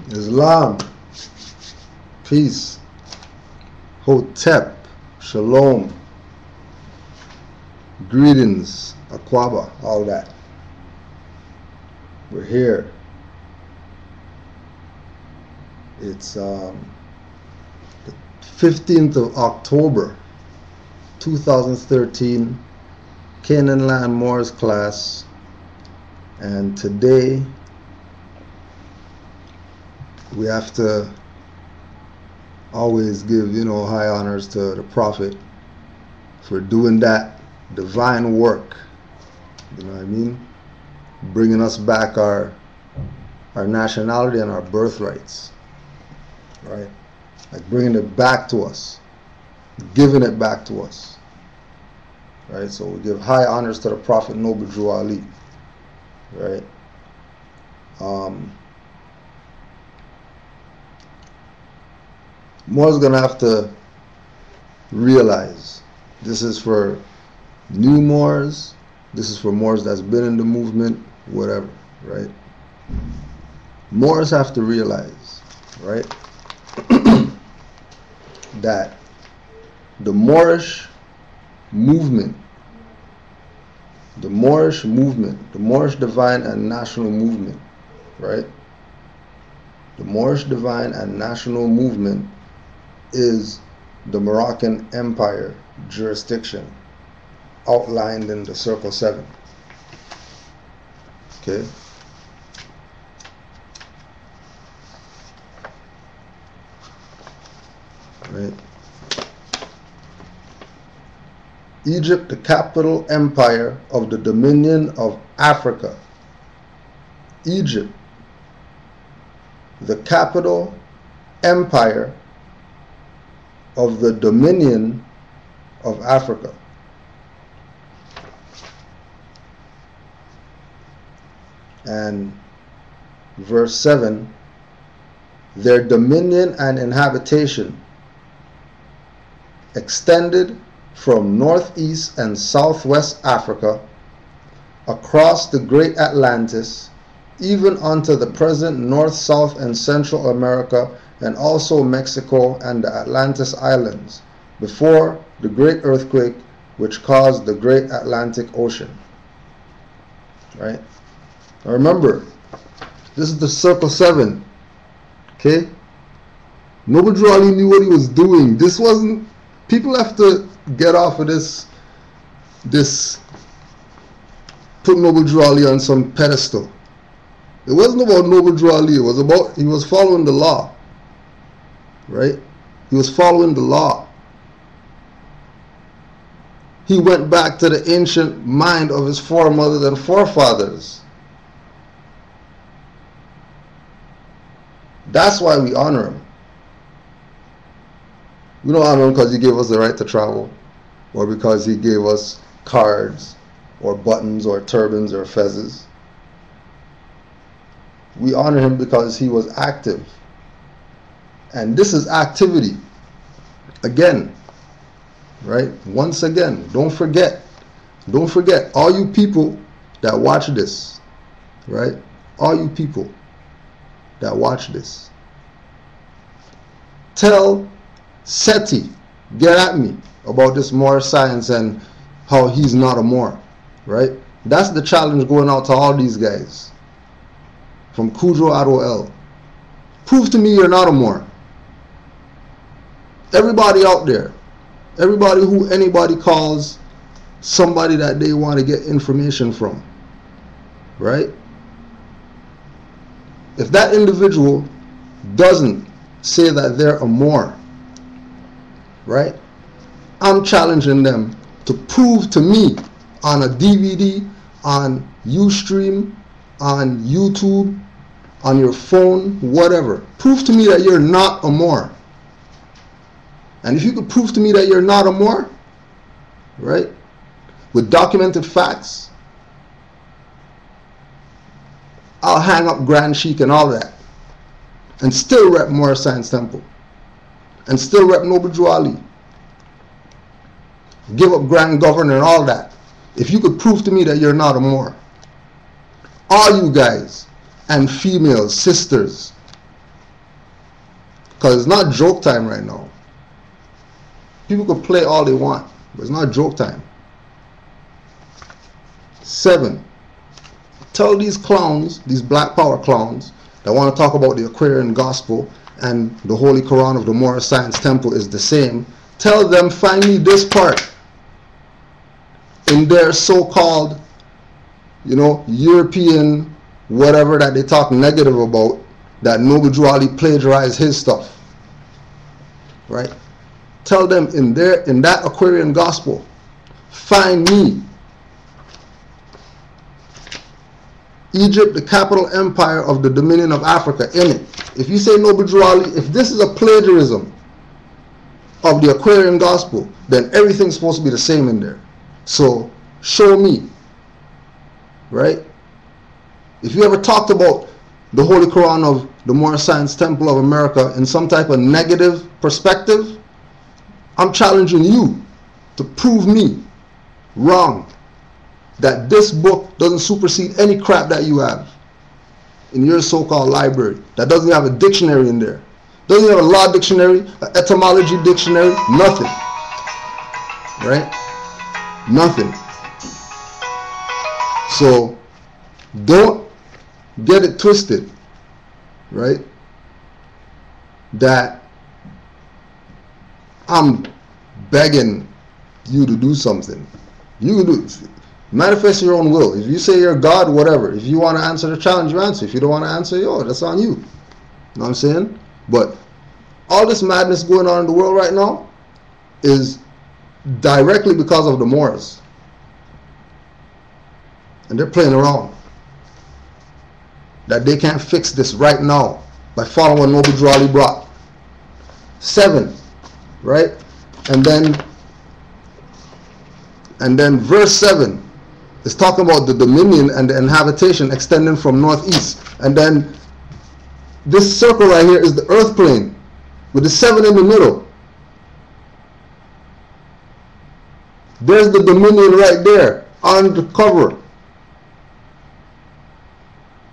Islam, peace. Hotep, shalom, greetings, Akwaba, all that. We're here. It's the 15th of October 2013, Canaanland Moors class, and today we have to always give, high honors to the Prophet for doing that divine work, you know what I mean? Bringing us back our nationality and our birthrights, right? Like bringing it back to us, giving it back to us, right? So we give high honors to the Prophet Noble Drew Ali, right? Moors gonna have to realize this is for new Moors, this is for Moors that's been in the movement, whatever, right? Moors have to realize, right, that the Moorish movement, the Moorish divine and national movement, right? The Moorish divine and national movement is the Moroccan Empire jurisdiction outlined in the Circle 7. Okay? Right? Egypt, the capital empire of the Dominion of Africa. Egypt, the capital empire of the Dominion of Africa. And verse 7, their dominion and inhabitation extended from northeast and southwest Africa across the great Atlantis, even unto the present North, South, and Central America, and also Mexico and the Atlantis Islands, before the great earthquake which caused the great Atlantic Ocean. Right? Now remember, this is the Circle 7. Okay? Noble Drew Ali knew what he was doing. This wasn't... People have to get off of this put Noble Drew Ali on some pedestal. It wasn't about Noble Drew Ali. It was about, he was following the law. Right? He was following the law. He went back to the ancient mind of his foremothers and forefathers. That's why we honor him. We don't honor him because he gave us the right to travel, or because he gave us cards or buttons or turbans or fezzes. We honor him because he was active. And this is activity. Again, right? Once again, don't forget, all you people that watch this, right? All you people that watch this, tell Seti, get at me about this Moor science and how he's not a Moor, right? That's the challenge going out to all these guys. From Kudro Adol. Prove to me you're not a Moor. Everybody out there, everybody who anybody calls somebody that they want to get information from, right? If that individual doesn't say that they're a Moor, right, I'm challenging them to prove to me on a DVD, on Ustream, on YouTube, on your phone, whatever. Prove to me that you're not a Moor. And if you could prove to me that you're not a Moor, right, with documented facts, I'll hang up Grand Sheik and all that, and still rep Moor Science Temple, and still rep Noble Drew Ali, give up Grand Governor and all that. If you could prove to me that you're not a Moor, all you guys and females, sisters, Because it's not joke time right now. People can play all they want, but it's not joke time. 7. Tell these clowns, these black power clowns, that want to talk about the Aquarian gospel and the Holy Quran of the Moorish Science Temple is the same. Tell them, find me this part in their so-called, European whatever that they talk negative about, that Noble Drew Ali plagiarized his stuff. Right? Tell them in that Aquarian gospel, find me Egypt, the capital empire of the Dominion of Africa, in it. If you say Noble Drew Ali, if this is a plagiarism of the Aquarian gospel, then everything's supposed to be the same in there. So show me. Right? If you ever talked about the Holy Quran of the Moorish Science Temple of America in some type of negative perspective, I'm challenging you to prove me wrong, that this book doesn't supersede any crap that you have in your so-called library, that doesn't have a dictionary in there, doesn't have a law dictionary, an etymology dictionary, nothing. Right? Nothing. So don't get it twisted, right, that I'm begging you to do something. You do. Manifest your own will. If you say you're God, whatever. If you want to answer the challenge, you answer. If you don't want to answer, that's on you. You know what I'm saying? But all this madness going on in the world right now is directly because of the Moors. And they're playing around. That they can't fix this right now by following what Noble Drew Ali brought. 7, right? And then verse 7 is talking about the dominion and the inhabitation extending from northeast. And then this circle right here is the earth plane with the 7 in the middle. There's the dominion right there on the cover.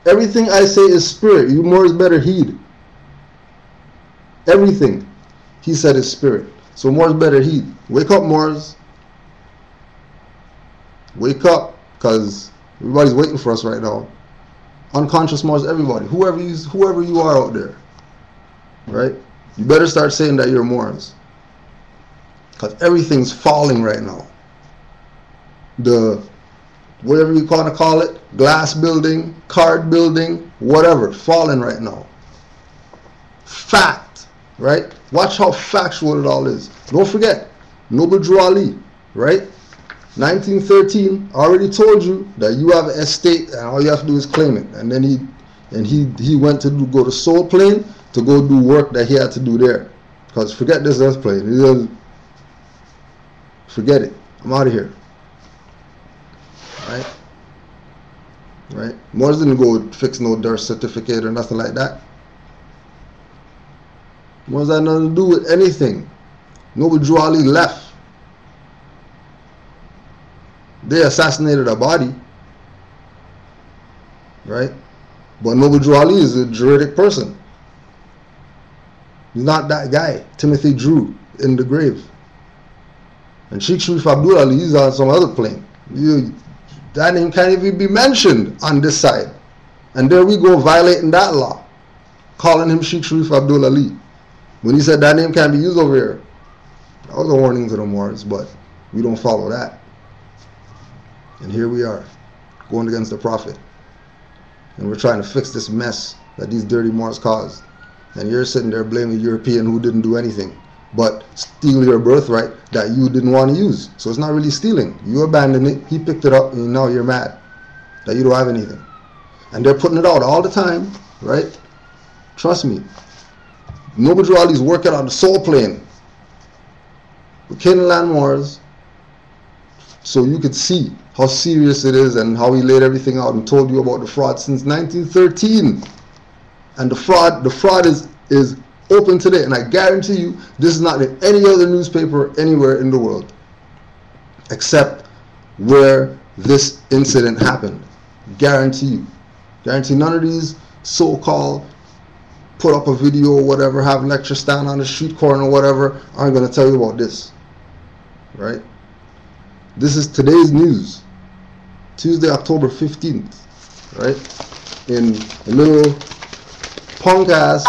Everything I say is spirit. You Moors better heed. Everything he said is spirit. So Moors better heed. Wake up, Moors. Wake up, because everybody's waiting for us right now. Unconscious Moors, everybody. Whoever you are out there. Right? You better start saying that you're Moors. Because everything's falling right now. The whatever you want to call it, glass building, card building, whatever, falling right now. Fact, right? Watch how factual it all is. Don't forget, Noble Drew Ali, right? 1913 already told you that you have an estate and all you have to do is claim it. And then he went to go to Soul Plane to go do work that he had to do there. Because forget this earth plane. Forget it. I'm out of here. Right? Right? Moors didn't go fix no birth certificate or nothing like that. Moors had nothing to do with anything. Noble Drew Ali left. They assassinated a body. Right? But Noble Drew Ali is a juridic person. He's not that guy, Timothy Drew, in the grave. And Sheikh Sharif Abdul Ali, he's on some other plane. That name can't even be mentioned on this side. And there we go violating that law, calling him Sheikh Sharif Abdul Ali. When he said that name can't be used over here, that was a warning to the Moors, but we don't follow that. And here we are, going against the Prophet. And we're trying to fix this mess that these dirty Moors caused. And you're sitting there blaming the European who didn't do anything but steal your birthright that you didn't want to use. So it's not really stealing. You abandoned it, he picked it up, and now you're mad that you don't have anything. And they're putting it out all the time, right? Trust me. Noble Drew Ali's working on the Soul Plane with Canaanland Moors, so you could see how serious it is and how he laid everything out and told you about the fraud since 1913. And the fraud is open today, and I guarantee you this is not in any other newspaper anywhere in the world except where this incident happened. Guarantee you. Guarantee none of these so-called put up a video or whatever, have lecture stand on the street corner or whatever, aren't going to tell you about this, right? This is today's news, Tuesday, October 15th, right? In a little punk-ass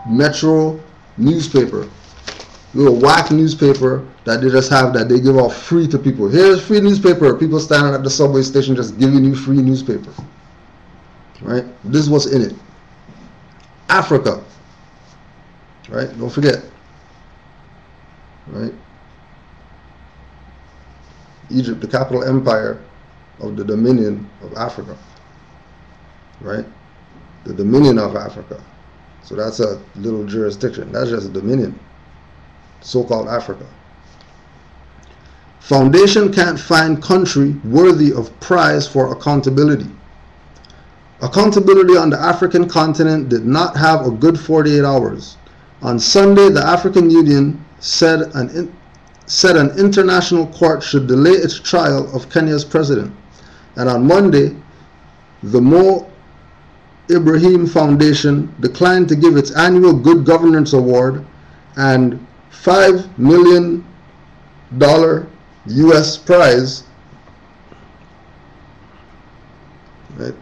Metro newspaper, little whack newspaper that they just have, that they give out free to people. Here's free newspaper. People standing at the subway station just giving you free newspaper, right? This is what's in it. Africa, right? Don't forget, right? Egypt, the capital empire of the Dominion of Africa, right? The Dominion of Africa. So that's a little jurisdiction. That's just a dominion, so-called Africa. Foundation can't find country worthy of prize for accountability. Accountability on the African continent did not have a good 48 hours. On Sunday, the African Union said an international court should delay its trial of Kenya's president. And on Monday, the Mo Ibrahim Foundation declined to give its annual Good Governance Award and $5 million US prize, right,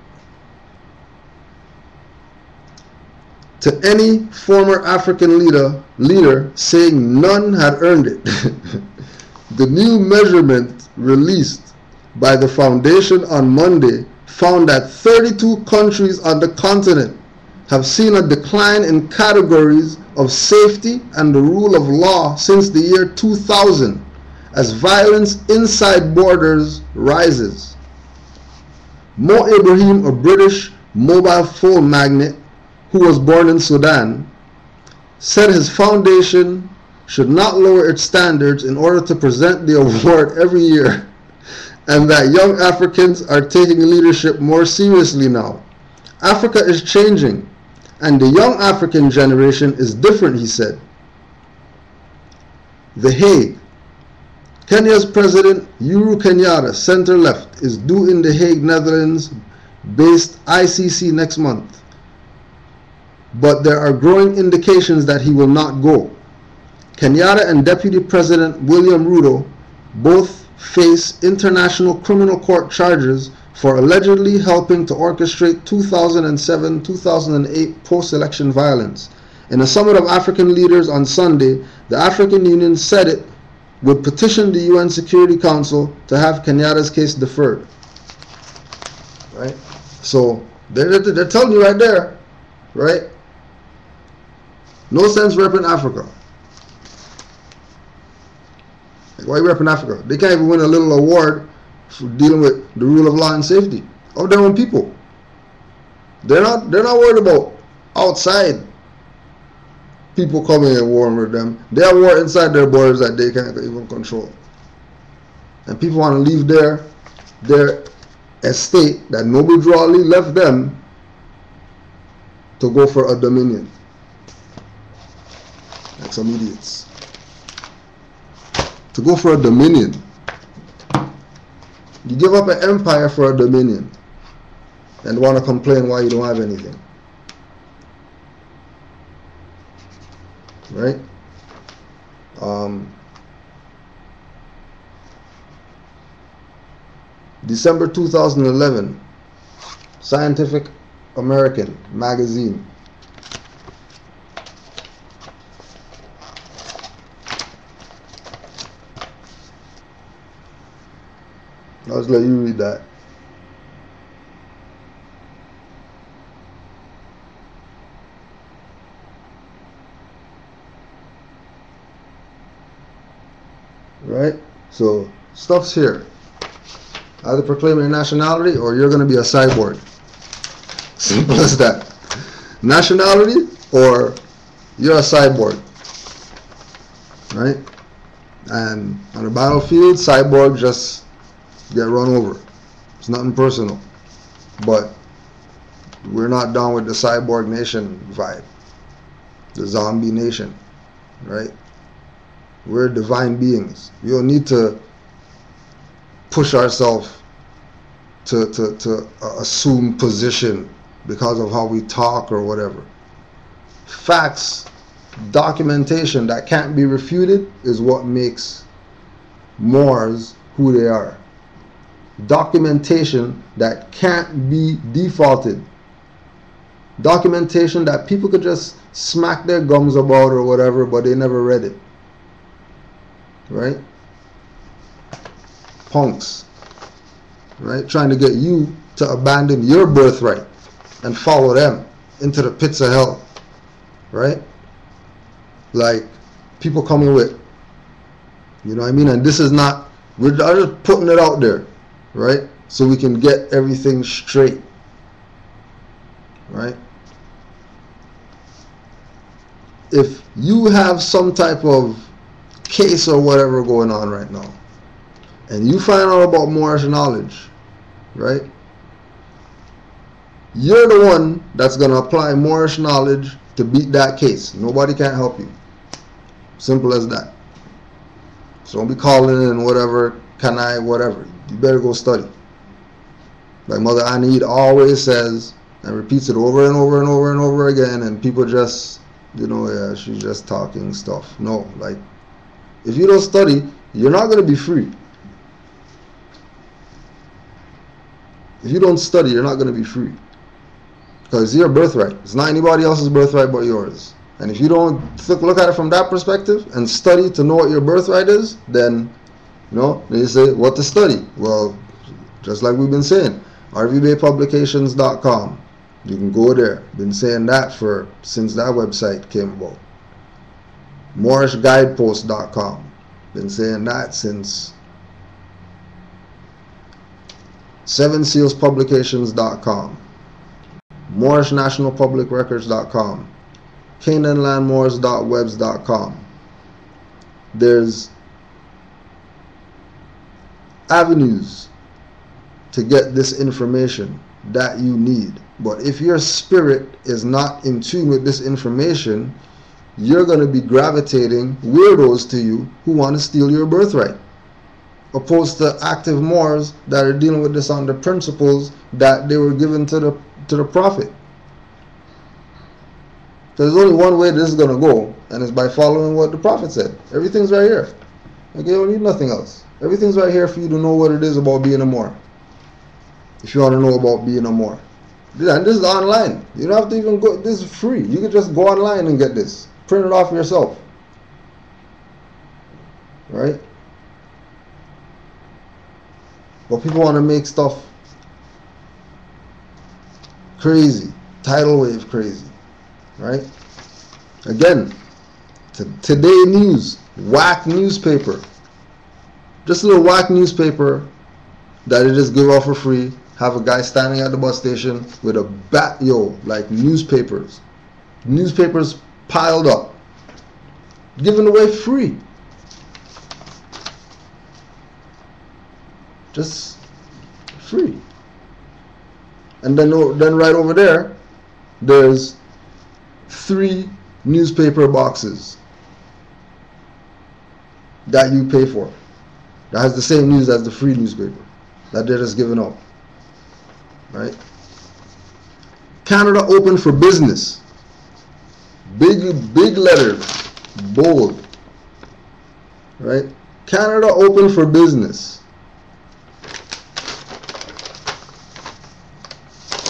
to any former African leader, saying none had earned it. The new measurement released by the foundation on Monday found that 32 countries on the continent have seen a decline in categories of safety and the rule of law since the year 2000, as violence inside borders rises. Mo Ibrahim, a British mobile phone magnate who was born in Sudan, said his foundation should not lower its standards in order to present the award every year, and that young Africans are taking leadership more seriously now. Africa is changing, and the young African generation is different, he said. The Hague. Kenya's President Uhuru Kenyatta, center-left, is due in The Hague, Netherlands-based ICC next month. But there are growing indications that he will not go. Kenyatta and Deputy President William Ruto both face international criminal court charges for allegedly helping to orchestrate 2007-2008 post-election violence. In a summit of African leaders on Sunday, the African Union said it would petition the UN Security Council to have Kenyatta's case deferred. Right? So they're telling you right there, right? No sense repping Africa. Like, why are you repping Africa? They can't even win a little award for dealing with the rule of law and safety of their own people. They're not worried about outside people coming and warring with them. They have war inside their borders that they can't even control. And people want to leave their estate that Noble Drawley left them to go for a dominion. Like some idiots. To go for a dominion. You give up an empire for a dominion and want to complain why you don't have anything. Right? December 2011, Scientific American magazine. I'll just let you read that. Right? So, stuff's here. Either proclaim your nationality or you're going to be a cyborg. Simple as that. Nationality or you're a cyborg. Right? And on the battlefield, cyborg just get run over. It's nothing personal. But we're not down with the cyborg nation vibe. The zombie nation. Right? We're divine beings. We don't need to push ourselves to assume position because of how we talk or whatever. Facts, documentation that can't be refuted is what makes Moors who they are. Documentation that can't be defaulted. Documentation that people could just smack their gums about or whatever, but they never read it. Right? Punks. Right? Trying to get you to abandon your birthright and follow them into the pits of hell. Right? Like people coming with, you know what I mean? And this is not, we're just putting it out there, right? So we can get everything straight, right? If you have some type of case or whatever going on right now, and you find out about Moorish knowledge, right? You're the one that's going to apply Moorish knowledge to beat that case. Nobody can help you. Simple as that. So don't be calling in whatever, can I, whatever. You better go study. Like Mother Anid always says, and repeats it over and over and over and over again, and people just, you know, yeah, she's just talking stuff. No, like, if you don't study, you're not going to be free. If you don't study, you're not going to be free. Because it's your birthright. It's not anybody else's birthright but yours. And if you don't look at it from that perspective and study to know what your birthright is, then, you know, they say, what to study? Well, just like we've been saying, rvbaypublications.com. You can go there. Been saying that since that website came about. MoorishGuidepost.com. Been saying that since SevenSealsPublications.com. MoorishNationalPublicRecords.com. CanaanlandMoors.webs.com. There's avenues to get this information that you need. But if your spirit is not in tune with this information, you're going to be gravitating weirdos to you who want to steal your birthright, opposed to active Moors that are dealing with this on the principles that they were given to the prophet. There's only one way this is going to go, and it's by following what the prophet said. Everything's right here. Okay, you don't need nothing else. Everything's right here for you to know what it is about being a Moor. If you want to know about being a Moor. And this is online. You don't have to even go. This is free. You can just go online and get this. Print it off yourself. Right? But people want to make stuff crazy. Tidal wave crazy. Right? Again, Today News, whack newspaper. Just a little whack newspaper that they just give out for free. Have a guy standing at the bus station with a bat, like newspapers piled up, given away free. Just free. And then right over there, there's 3 newspaper boxes that you pay for. That has the same news as the free newspaper that they're just giving out. Right? Canada open for business. Big letters, bold. Right? Canada open for business.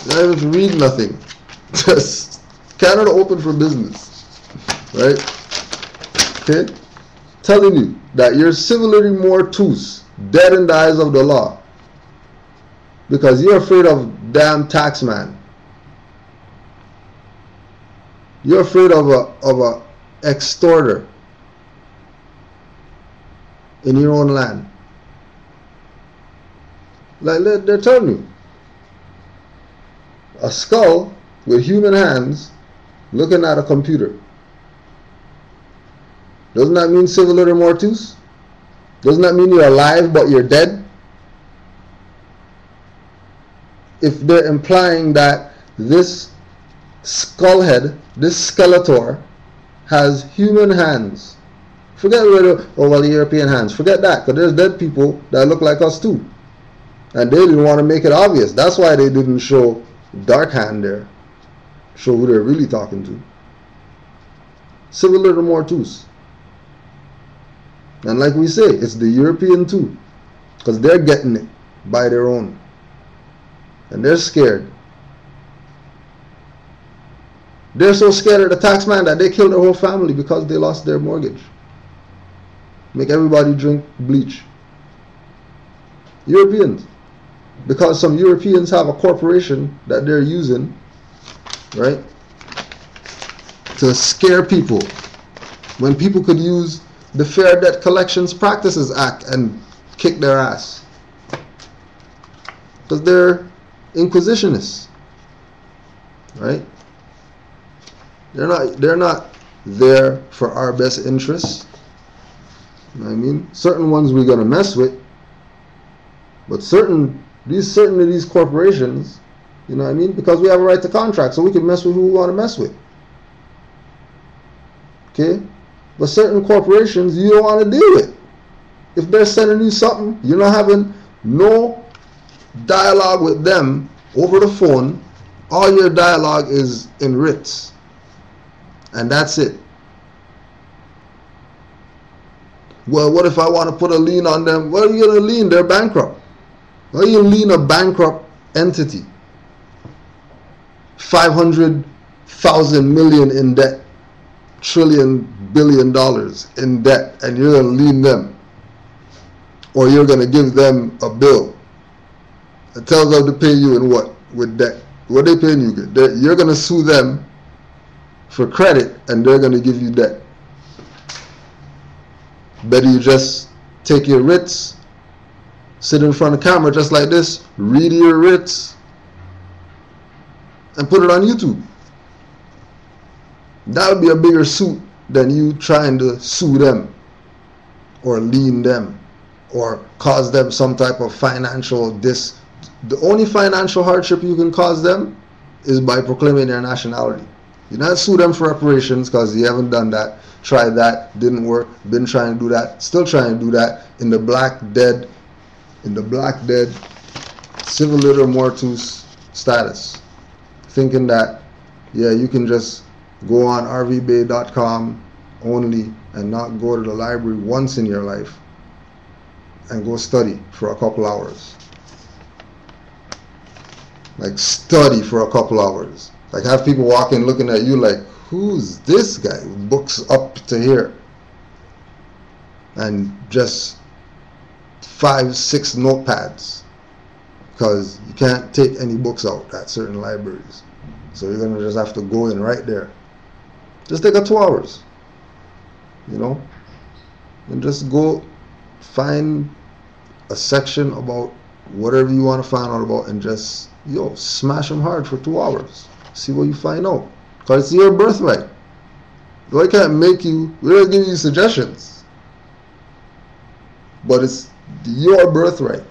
You don't have to read nothing. Just Canada open for business. Right? Okay? Telling you that you're civilly more tous, dead in the eyes of the law. Because you're afraid of damn tax man. You're afraid of a extorter in your own land. Like they're telling you. A skull with human hands looking at a computer. Doesn't that mean civility mortis? Doesn't that mean you're alive but you're dead? If they're implying that this skull head, this skeletor, has human hands, forget the European hands, forget that, because there's dead people that look like us too. And they didn't want to make it obvious. That's why they didn't show, dark hand there. Show who they're really talking to. Civil little mortus. And like we say, it's the European too. Because they're getting it by their own. And they're scared. They're so scared of the tax man that they killed their whole family because they lost their mortgage. Make everybody drink bleach. Europeans. Because some Europeans have a corporation that they're using, right, to scare people. When people could use the Fair Debt Collections Practices Act and kick their ass. Because they're inquisitionists. Right? They're not there for our best interests. You know what I mean? Certain ones we're gonna mess with, but certainly these corporations, you know what I mean? Because we have a right to contract, so we can mess with who we want to mess with. Okay? But certain corporations you don't want to deal with. If they're sending you something, you're not having no dialogue with them over the phone. All your dialogue is in writs. And that's it. Well, what if I want to put a lien on them? What are you going to lien? They're bankrupt. Why are you lien a bankrupt entity? 500,000 million in debt. $1 billion in debt. And you're going to lien them. Or you're going to give them a bill. It tells them to pay you in what? With debt. What they paying you? You're going to sue them for credit and they're going to give you debt. Better you just take your writs, sit in front of the camera just like this, read your writs, and put it on YouTube. That would be a bigger suit than you trying to sue them or lien them or cause them some type of financial The only financial hardship you can cause them is by proclaiming their nationality. You not sue them for reparations because you haven't done that. Tried that, didn't work, been trying to do that, still trying to do that in the black dead civil little mortus status. Thinking that, yeah, you can just go on rvbay.com only and not go to the library once in your life and go study for a couple hours. Like study for a couple hours. Like have people walking looking at you like, who's this guy? Books up to here. And just 5-6 notepads. Because you can't take any books out at certain libraries. So you're going to just have to go in right there. Just take 2 hours. You know? And just go find a section about whatever you want to find out about and just, smash them hard for 2 hours. See what you find out. Because it's your birthright. I can't make you, we're going to give you suggestions. But it's your birthright.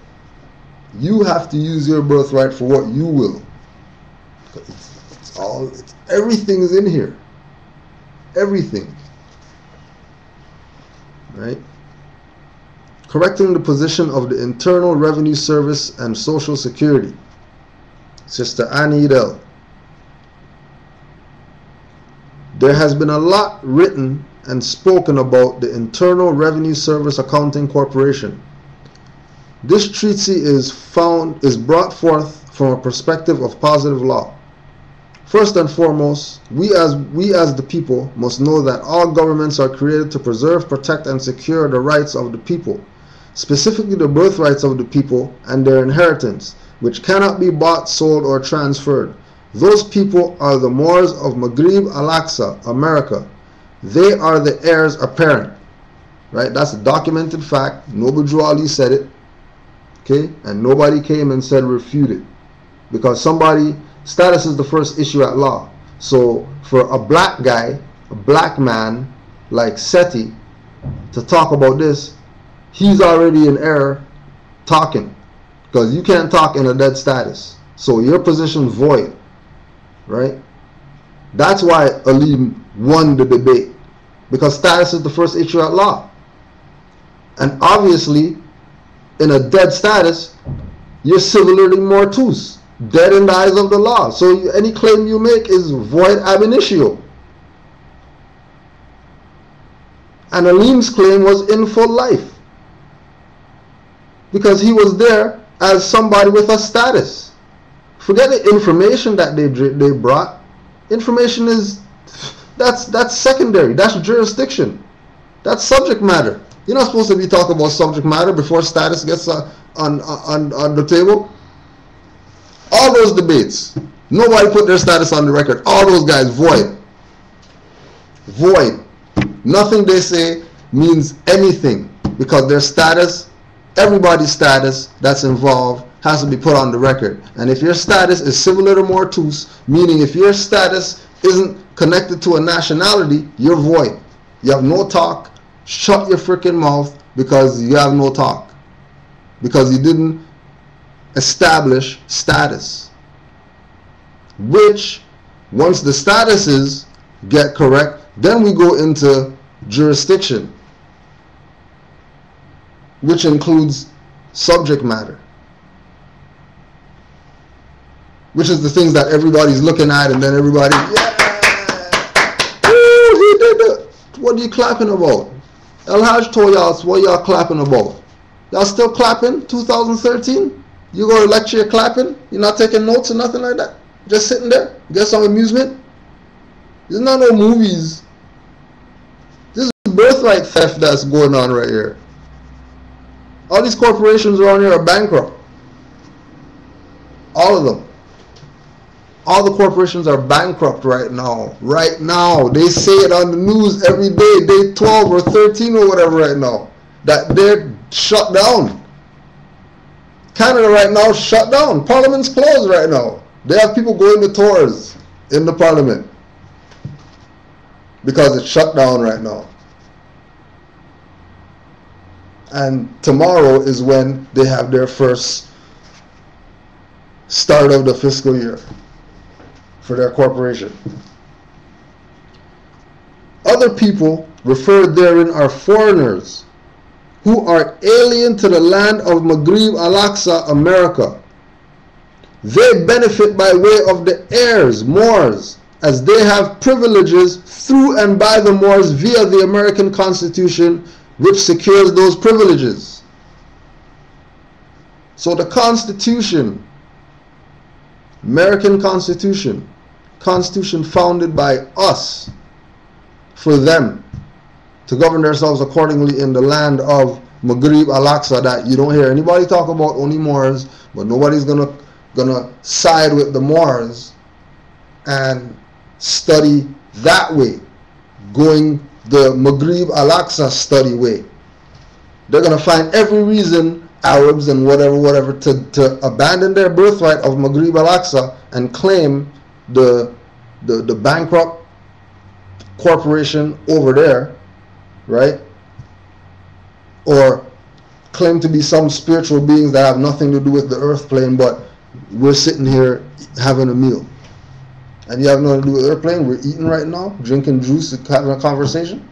You have to use your birthright for what you will. Everything is in here. Everything. Right? Correcting the position of the Internal Revenue Service and Social Security. Sister Annie Edel. There has been a lot written and spoken about the Internal Revenue Service Accounting Corporation. This treatise is brought forth from a perspective of positive law. First and foremost, we as the people must know that all governments are created to preserve, protect, and secure the rights of the people, specifically the birthrights of the people and their inheritance, which cannot be bought, sold, or transferred. Those people are the Moors of Maghreb Al-Aqsa, America. They are the heirs apparent. Right? That's a documented fact. Noble Drew Ali said it. Okay? And nobody came and said refute it. Because status is the first issue at law. So for a black guy, a black man like Seti to talk about this, he's already in error talking. Because you can't talk in a dead status. So your position void. Right? That's why Alim won the debate. Because status is the first issue at law. And obviously, in a dead status, you're civilly mortus. dead in the eyes of the law. So any claim you make is void ab initio. And Alim's claim was in full life, because he was there as somebody with a status. Forget the information that they brought. Information is, that's secondary. That's jurisdiction. That's subject matter. You're not supposed to be talking about subject matter before status gets on the table. All those debates, nobody put their status on the record. All those guys, void. Void. Nothing they say means anything, because their status, everybody's status that's involved, has to be put on the record. And if your status is similar to mortus, meaning if your status isn't connected to a nationality, you're void. You have no talk. Shut your freaking mouth, because you have no talk, because you didn't establish status. Which, once the statuses get correct, then we go into jurisdiction, which includes subject matter, which is the things that everybody's looking at, and then everybody, yeah, ooh, he did it. What are you clapping about? El Haj told y'all what y'all clapping about. Y'all still clapping? 2013? You go to lecture, you're clapping? You're not taking notes or nothing like that? Just sitting there? Get some amusement? There's not no movies. This is birthright theft that's going on right here. All these corporations around here are bankrupt. All of them. All the corporations are bankrupt right now. Right now. They say it on the news every day. Day 12 or 13 or whatever right now. That they're shut down. Canada right now is shut down. Parliament's closed right now. They have people going to tours in the parliament, because it's shut down right now. And tomorrow is when they have their first start of the fiscal year for their corporation. Other people referred therein are foreigners who are alien to the land of Maghrib Al-Aqsa, America. They benefit by way of the heirs, Moors, as they have privileges through and by the Moors via the American Constitution, which secures those privileges. So the Constitution, American Constitution, Constitution founded by us for them to govern themselves accordingly in the land of Maghrib Al-Aqsa, that you don't hear anybody talk about only Moors, but nobody's gonna side with the Moors and study that way, going the Maghrib Al-Aqsa study way. They're gonna find every reason, Arabs and whatever, to abandon their birthright of Maghrib Al-Aqsa and claim the bankrupt corporation over there, right? Or claim to be some spiritual beings that have nothing to do with the earth plane, but we're sitting here having a meal. And you have nothing to do with the earth plane. We're eating right now, drinking juice, having a conversation.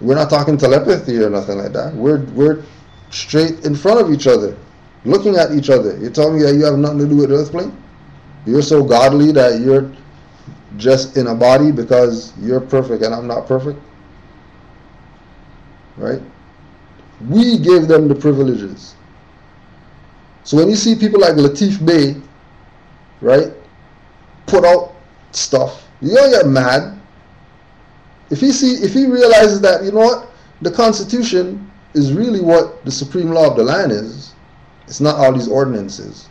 We're not talking telepathy or nothing like that. We're straight in front of each other, looking at each other. You're telling me that you have nothing to do with the earth plane? You're so godly that you're just in a body because you're perfect and I'm not perfect? Right? We gave them the privileges. So when you see people like Latif Bey, right, put out stuff, you don't get mad. If he realizes that, you know what, the Constitution is really what the supreme law of the land is. It's not all these ordinances.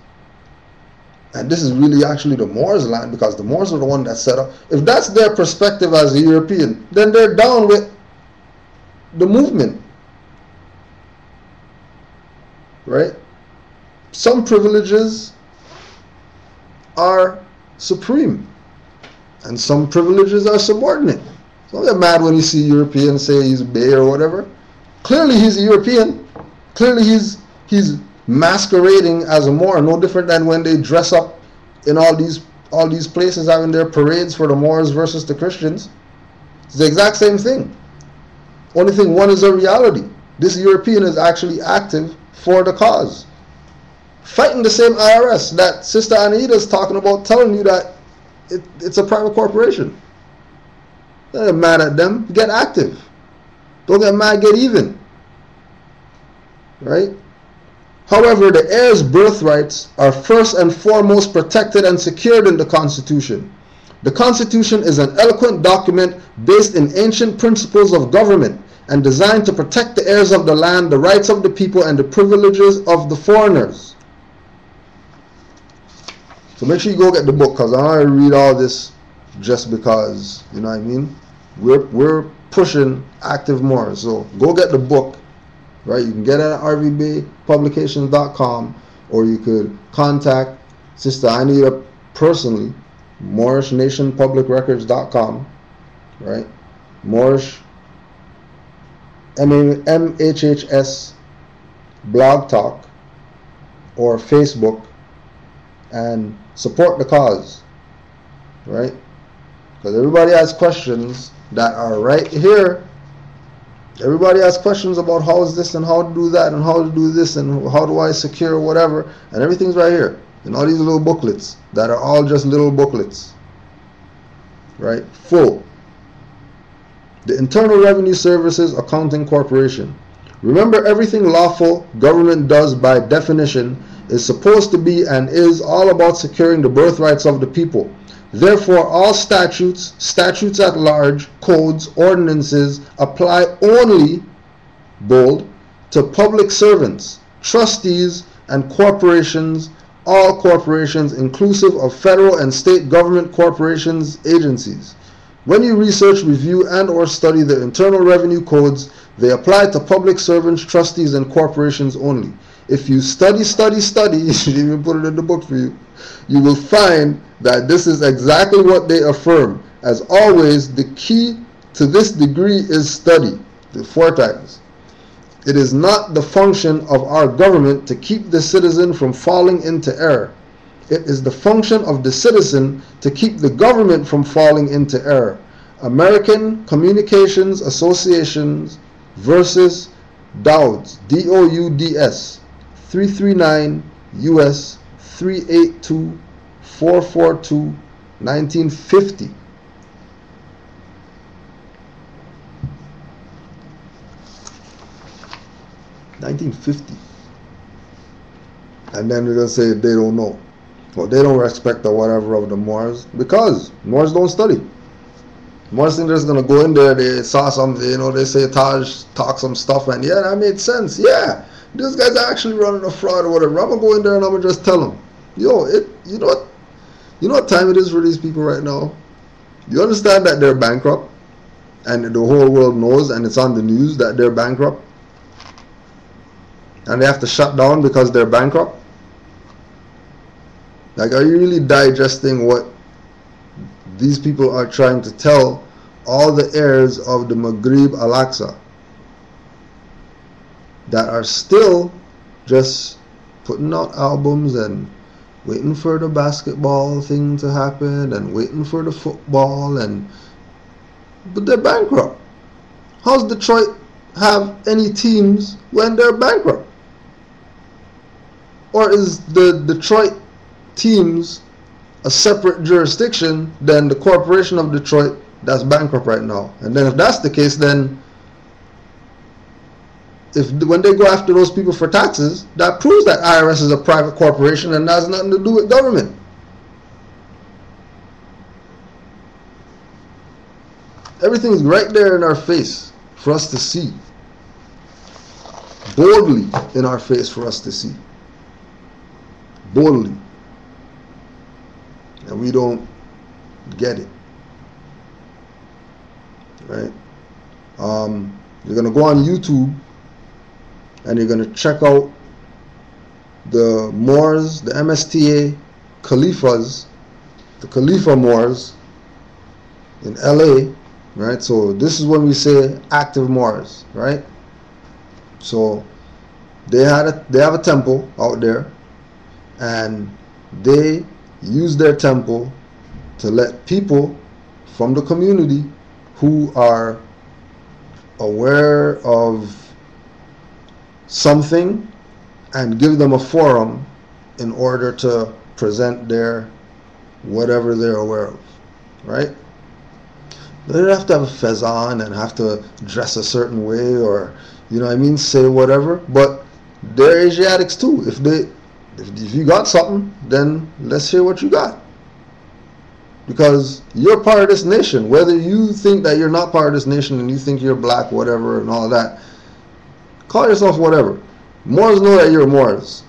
And this is really actually the Moors' land, because the Moors are the one that set up. If that's their perspective as a European, then they're down with the movement. Right? Some privileges are supreme, and some privileges are subordinate. Don't get mad when you see Europeans say he's Bay or whatever. Clearly he's a European. Clearly he's masquerading as a Moor, no different than when they dress up in all these places having their parades for the Moors versus the Christians. It's the exact same thing. Only thing, one is a reality. This European is actually active for the cause, fighting the same IRS that Sister Anita is talking about, telling you that it's a private corporation. Don't get mad at them. Get active. Don't get mad, get even. Right? However, the heirs' birthrights are first and foremost protected and secured in the Constitution. The Constitution is an eloquent document based in ancient principles of government and designed to protect the heirs of the land, the rights of the people, and the privileges of the foreigners. So make sure you go get the book, because I don't want to read all this just because, you know what I mean? We're pushing active Moors. So go get the book, right? You can get it at rvbpublications.com, or you could contact Sister Anita personally, MoorishNationPublicRecords.com, right? Moorish, MHHS Blog Talk, or Facebook, and support the cause, right? Because everybody has questions that are right here. Everybody has questions about how is this and how to do that and how to do this and how do I secure whatever, and everything's right here in all these little booklets that are all just little booklets, right? Full. The Internal Revenue Services Accounting Corporation. Remember, everything lawful government does by definition is supposed to be and is all about securing the birthrights of the people. Therefore, all statutes, statutes at large, codes, ordinances apply only, bold, to public servants, trustees, and corporations, all corporations inclusive of federal and state government corporations, agencies. When you research, review, and or study the Internal Revenue Codes, they apply to public servants, trustees, and corporations only. If you study, you should even put it in the book for you, you will find that this is exactly what they affirm. As always, the key to this degree is study, the 4 times. It is not the function of our government to keep the citizen from falling into error. It is the function of the citizen to keep the government from falling into error. American Communications Associations versus Dowds, D-O-U-D-S, 339 U.S. 382 442 1950. And then we're going to say they don't know. Well, they don't respect the whatever of the Moors, because Moors don't study. Moors think they're just going to go in there, they saw something, you know, they say Taj talk some stuff, and yeah, that made sense. Yeah, this guy's actually running a fraud or whatever. I'm going to go in there and I'm going to just tell them, yo, you know what time it is for these people right now? You understand that they're bankrupt, and the whole world knows, and it's on the news that they're bankrupt, and they have to shut down because they're bankrupt? Like, are you really digesting what these people are trying to tell all the heirs of the Maghrib Al-Aqsa that are still just putting out albums and waiting for the basketball thing to happen and waiting for the football, but they're bankrupt? How's Detroit have any teams when they're bankrupt? Or is the Detroit teams a separate jurisdiction than the corporation of Detroit that's bankrupt right now? And then if that's the case, then when they go after those people for taxes, that proves that IRS is a private corporation and has nothing to do with government. Everything's right there in our face for us to see. Boldly in our face for us to see. Boldly. And we don't get it. Right? You're going to go on YouTube and you're going to check out the Moors, the MSTA Khalifas, the Khalifa Moors in LA, right? So this is when we say active Moors, right? So they have a temple out there, and they use their temple to let people from the community who are aware of something and give them a forum in order to present their whatever they're aware of, right? They don't have to have a fez on and have to dress a certain way, or, you know what I mean, say whatever. But they're Asiatics too. If you got something, then let's hear what you got. Because you're part of this nation. Whether you think that you're not part of this nation and you think you're black, whatever, and all of that, call yourself whatever. Moors know that you're Moors,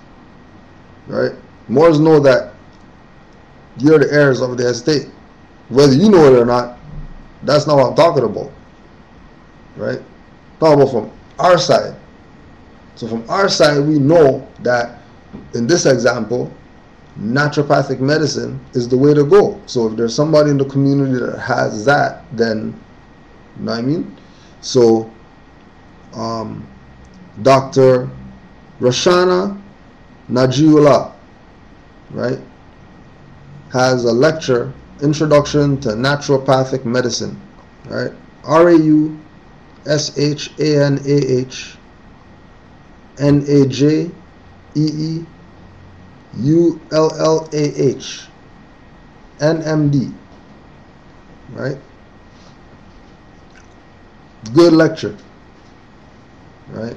right? Moors know that you're the heirs of the estate. Whether you know it or not, that's not what I'm talking about, right? I'm talking about from our side. So from our side, we know that in this example, naturopathic medicine is the way to go. So if there's somebody in the community that has that, then, you know what I mean? So Dr. Rashana Najiullah, right, has a lecture, Introduction to Naturopathic Medicine, right? RAUSHANAHNAJEEULLAH NMD, right? Good lecture, right?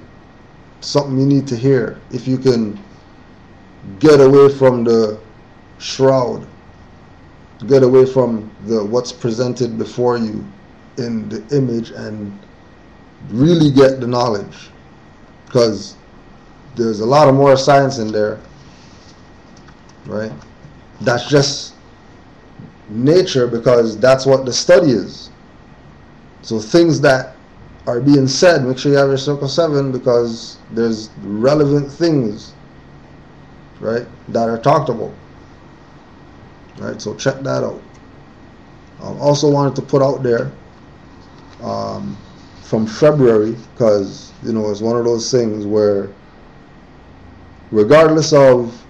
Something you need to hear if you can get away from the shroud, get away from the what's presented before you in the image, and really get the knowledge, because there's a lot of more science in there, right? That's just nature, because that's what the study is. So things that are being said, make sure you have your circle 7, because there's relevant things, right, that are talked about, right? So check that out. Also wanted to put out there from February, because, you know, it's one of those things where regardless of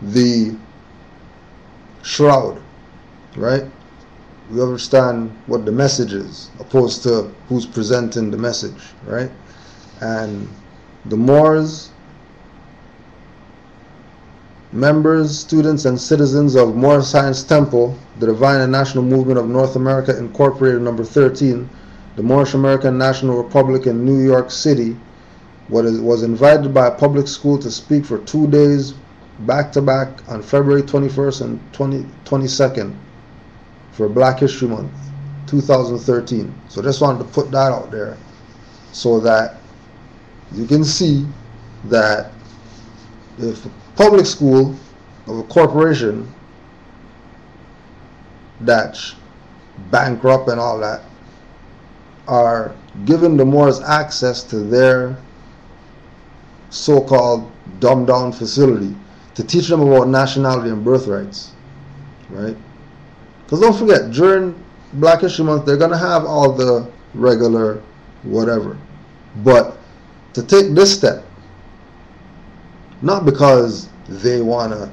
the shroud, right, we understand what the message is opposed to who's presenting the message, right? And the Moors, members, students, and citizens of Moor Science Temple, the Divine and National Movement of North America Incorporated, number 13, the Moorish American National Republic in New York City, was invited by a public school to speak for 2 days back-to-back on February 21st and 22nd for Black History Month 2013. So just wanted to put that out there so that you can see that if a public school of a corporation that's bankrupt and all that are giving the Moors access to their so-called dumbed-down facility to teach them about nationality and birthrights, right? Because don't forget, during Black History Month, they're going to have all the regular whatever. But to take this step, not because they want to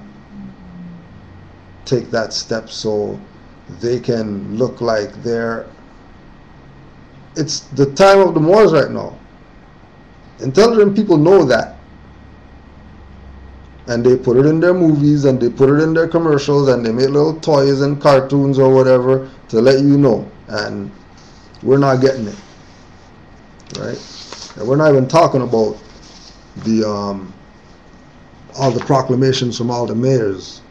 take that step so they can look like they're... It's the time of the Moors right now. Intelligent people know that. And they put it in their movies, and they put it in their commercials, and they make little toys and cartoons or whatever to let you know. And we're not getting it, right? And we're not even talking about the all the proclamations from all the mayors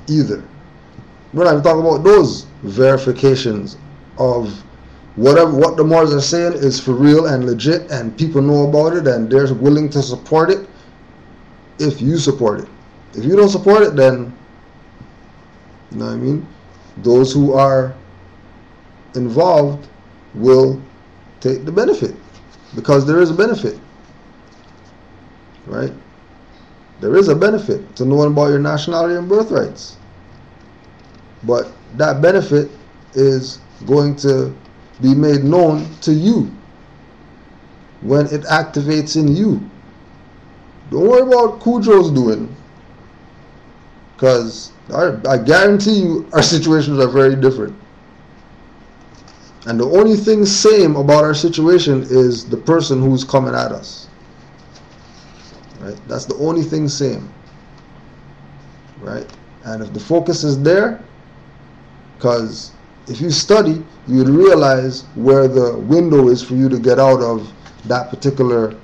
either. We're not even talking about those verifications of what the Moors are saying is for real and legit, and people know about it, and they're willing to support it if you support it. If you don't support it, then, you know what I mean, those who are involved will take the benefit, because there is a benefit, right? There is a benefit to knowing about your nationality and birthrights, but that benefit is going to be made known to you when it activates in you. Don't worry about Cujo's doing, because I guarantee you our situations are very different. And the only thing same about our situation is the person who's coming at us. Right? That's the only thing same. right? And if the focus is there, because if you study, you would realize where the window is for you to get out of that particular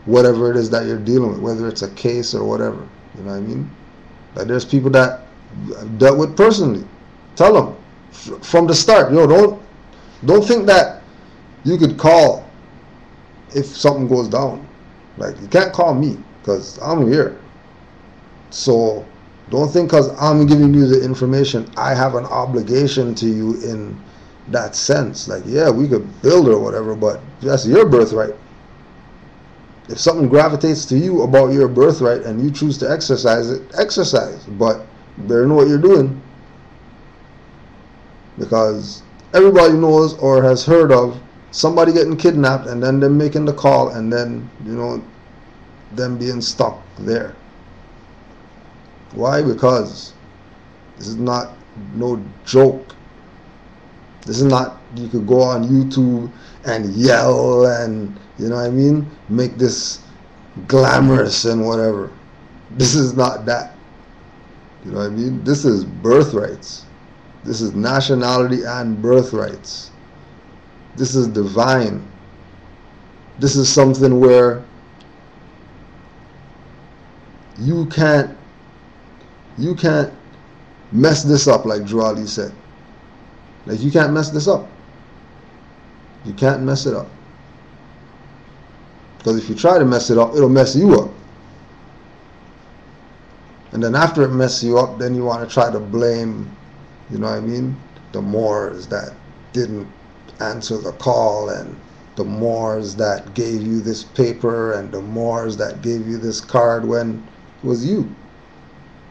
whatever it is that you're dealing with, whether it's a case or whatever. You know what I mean? Like there's people that I've dealt with personally. Tell them from the start, yo, don't think that you could call if something goes down. Like you can't call me because I'm here. So don't think because I'm giving you the information, I have an obligation to you in that sense. Like, yeah, we could build or whatever, but that's your birthright. If something gravitates to you about your birthright and you choose to exercise it, exercise. But better know what you're doing. Because everybody knows or has heard of somebody getting kidnapped and then them making the call and then, you know, them being stuck there. Why? Because this is not no joke. This is not, you could go on YouTube and yell and, you know what I mean, make this glamorous and whatever. This is not that. You know what I mean? This is birthrights. This is nationality and birthrights. This is divine. This is something where you can't mess this up, like Drew Ali said. Like, you can't mess this up. You can't mess it up. Because if you try to mess it up, it'll mess you up. And then after it messes you up, then you want to try to blame, you know what I mean, the Moors that didn't answer the call, and the Moors that gave you this paper, and the Moors that gave you this card, when it was you.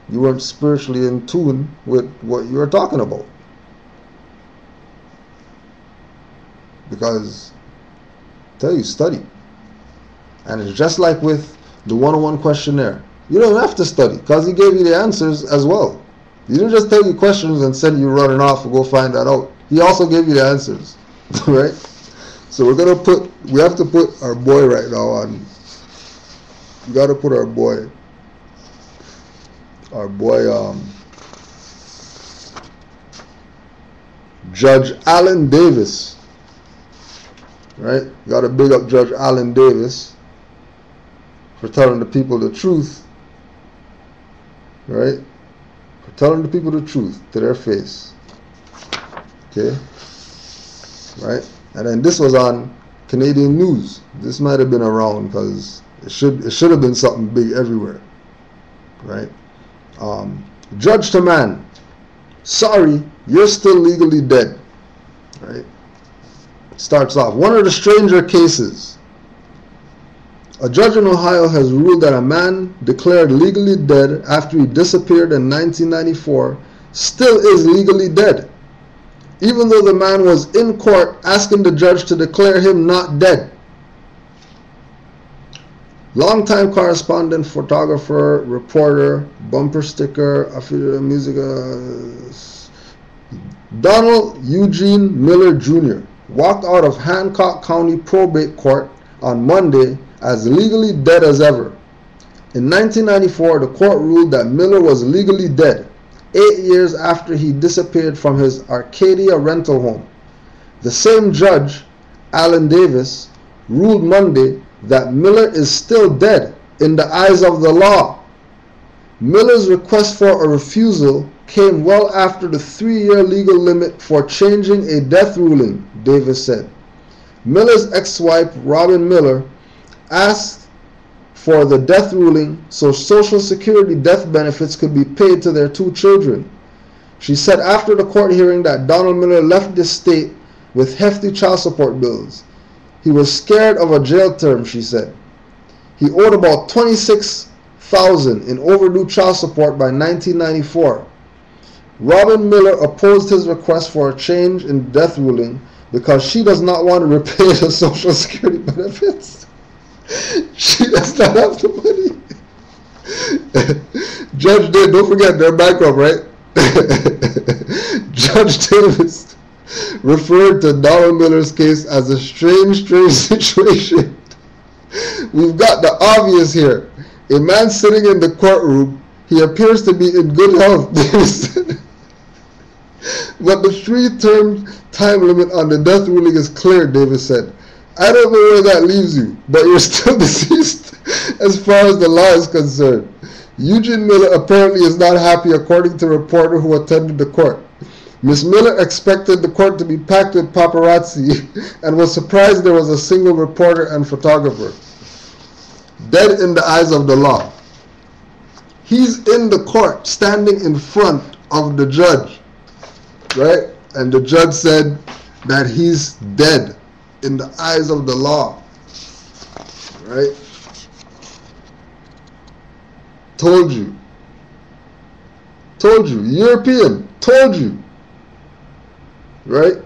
You weren't spiritually in tune with what you were talking about. Because, I tell you, study. And it's just like with the 101 questionnaire. You don't have to study, because he gave you the answers as well. He didn't just tell you questions and send you running off to go find that out. He also gave you the answers. Right? So we have to put our boy right now on. We got to put our boy, Judge Alan Davis. Right? Got to big up Judge Alan Davis for telling the people the truth. Right? For telling the people the truth to their face. Okay? Right? And then this was on Canadian news. This might have been around because it should have been something big everywhere. Right? Judge to man, sorry, you're still legally dead. Right? Starts off, one of the stranger cases. A judge in Ohio has ruled that a man declared legally dead after he disappeared in 1994 still is legally dead, even though the man was in court asking the judge to declare him not dead. Longtime correspondent, photographer, reporter, bumper sticker, music, Donald Eugene Miller Jr. walked out of Hancock County Probate Court on Monday as legally dead as ever. In 1994, the court ruled that Miller was legally dead, 8 years after he disappeared from his Arcadia rental home. The same judge, Alan Davis, ruled Monday that Miller is still dead in the eyes of the law. Miller's request for a refusal came well after the 3-year legal limit for changing a death ruling, Davis said. Miller's ex-wife, Robin Miller, asked for the death ruling so Social Security death benefits could be paid to their 2 children. She said after the court hearing that Donald Miller left the state with hefty child support bills. He was scared of a jail term, she said. He owed about $26,000 in overdue child support by 1994. Robin Miller opposed his request for a change in death ruling because she does not want to repay the Social Security benefits. She does not have the money. Judge Davis, don't forget, they're bankrupt, right? Judge Davis referred to Donald Miller's case as a strange situation. We've got the obvious here. A man sitting in the courtroom, He appears to be in good health, Davis said. But the 3-term time limit on the death ruling is clear, Davis said. I don't know where that leaves you, but you're still deceased as far as the law is concerned. Eugene Miller apparently is not happy, according to a reporter who attended the court. Miss Miller expected the court to be packed with paparazzi and was surprised there was a single reporter and photographer. Dead in the eyes of the law. He's in the court, standing in front of the judge, right? And the judge said that he's dead in the eyes of the law, right? Told you. Told you. European. Told you. Right?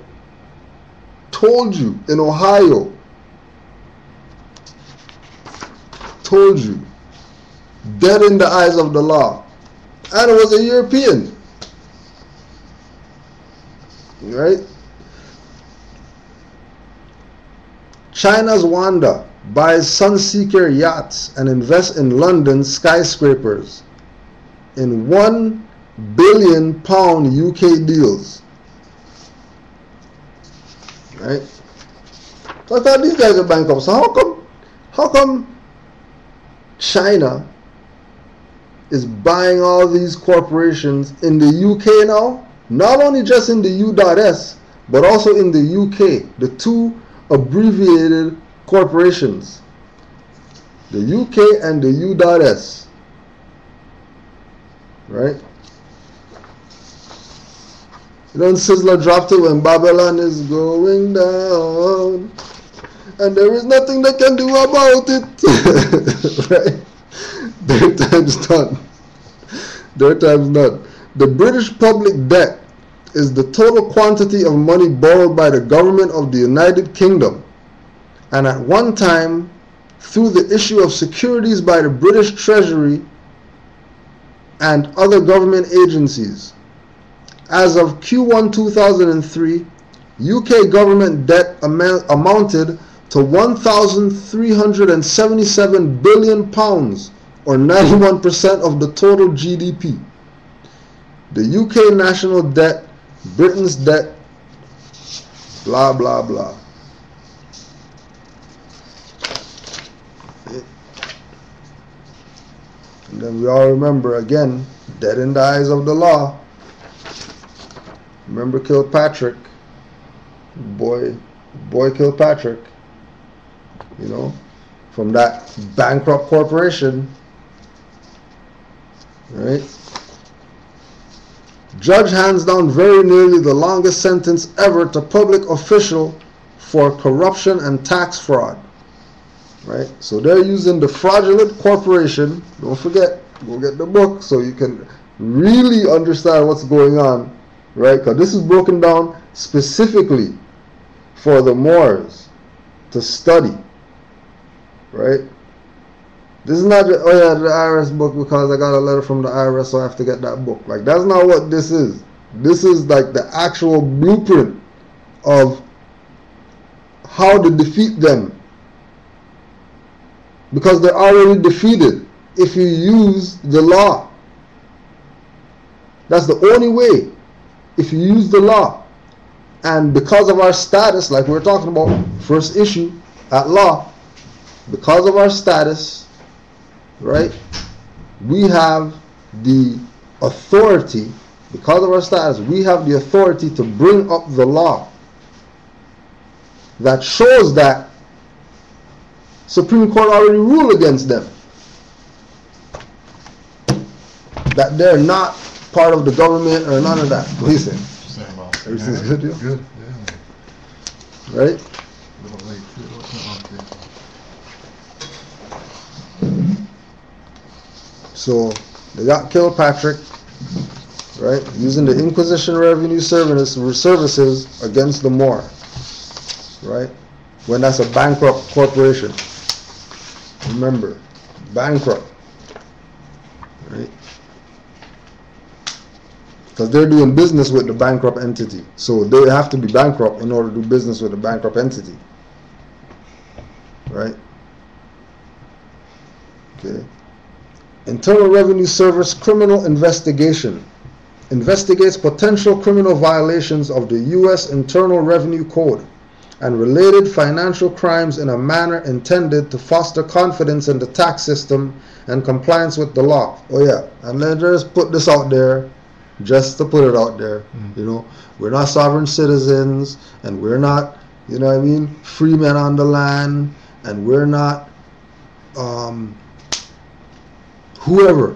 Told you. In Ohio. Told you. Dead in the eyes of the law. And it was a European. Right? China's Wanda buys Sunseeker yachts and invests in London's skyscrapers in £1 billion UK deals. Right? So I thought these guys are bankrupt. So how come China is buying all these corporations in the UK now? Not only just in the U.S, but also in the UK, the two abbreviated corporations, the UK and the U.S, right? You know, Sizzler dropped it when Babylon is going down and there is nothing they can do about it. Right? Their time's done. Their time's done. The British public debt is the total quantity of money borrowed by the government of the United Kingdom, and at one time, through the issue of securities by the British Treasury and other government agencies. As of Q1 2003, UK government debt amounted to £1,377 billion, or 91% of the total GDP. The UK national debt, Britain's debt, blah, blah, blah. And then we all remember, again, dead in the eyes of the law. Remember Kilpatrick? Boy Kilpatrick. You know, from that bankrupt corporation. Right? Judge hands down very nearly the longest sentence ever to public official for corruption and tax fraud. Right? So they're using the fraudulent corporation. Don't forget, go get the book so you can really understand what's going on. Right? Because this is broken down specifically for the Moors to study. Right? This is not just, oh yeah, the IRS book because I got a letter from the IRS, so I have to get that book. Like, that's not what this is. This is like the actual blueprint of how to defeat them. Because they're already defeated if you use the law. That's the only way, if you use the law. And because of our status, like we were talking about, first issue at law, because of our status, right, we have the authority, because of our status, we have the authority to bring up the law that shows that Supreme Court already ruled against them, that they're not part of the government or none of that. What do you say? Everything's good, yeah? Good, yeah. Right? So they got Kilpatrick, right, using the Inquisition Revenue Services against the Moor, right, when that's a bankrupt corporation. Remember, bankrupt, right, because they're doing business with the bankrupt entity, so they have to be bankrupt in order to do business with the bankrupt entity, right? Okay. Internal Revenue Service criminal investigation. Investigates potential criminal violations of the U.S. Internal Revenue Code and related financial crimes in a manner intended to foster confidence in the tax system and compliance with the law. Oh yeah, and let's just put this out there, just to put it out there. You know, we're not sovereign citizens, and we're not, you know what I mean, free men on the land, and we're not whoever.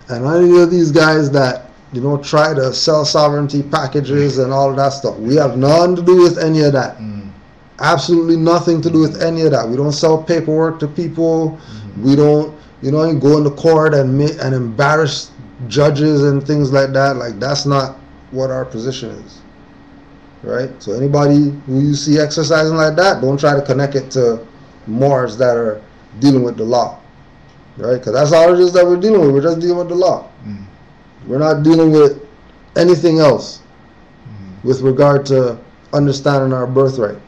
And any of these guys that, you know, try to sell sovereignty packages and all of that stuff, we have nothing to do with any of that. Absolutely nothing to do with any of that. We don't sell paperwork to people. We don't, you know, go into court and embarrass judges and things like that. Like, that's not what our position is, right? So anybody who you see exercising like that, don't try to connect it to Moors that are dealing with the law, right? Because that's all it is that we're dealing with. We're just dealing with the law. We're not dealing with anything else with regard to understanding our birthright,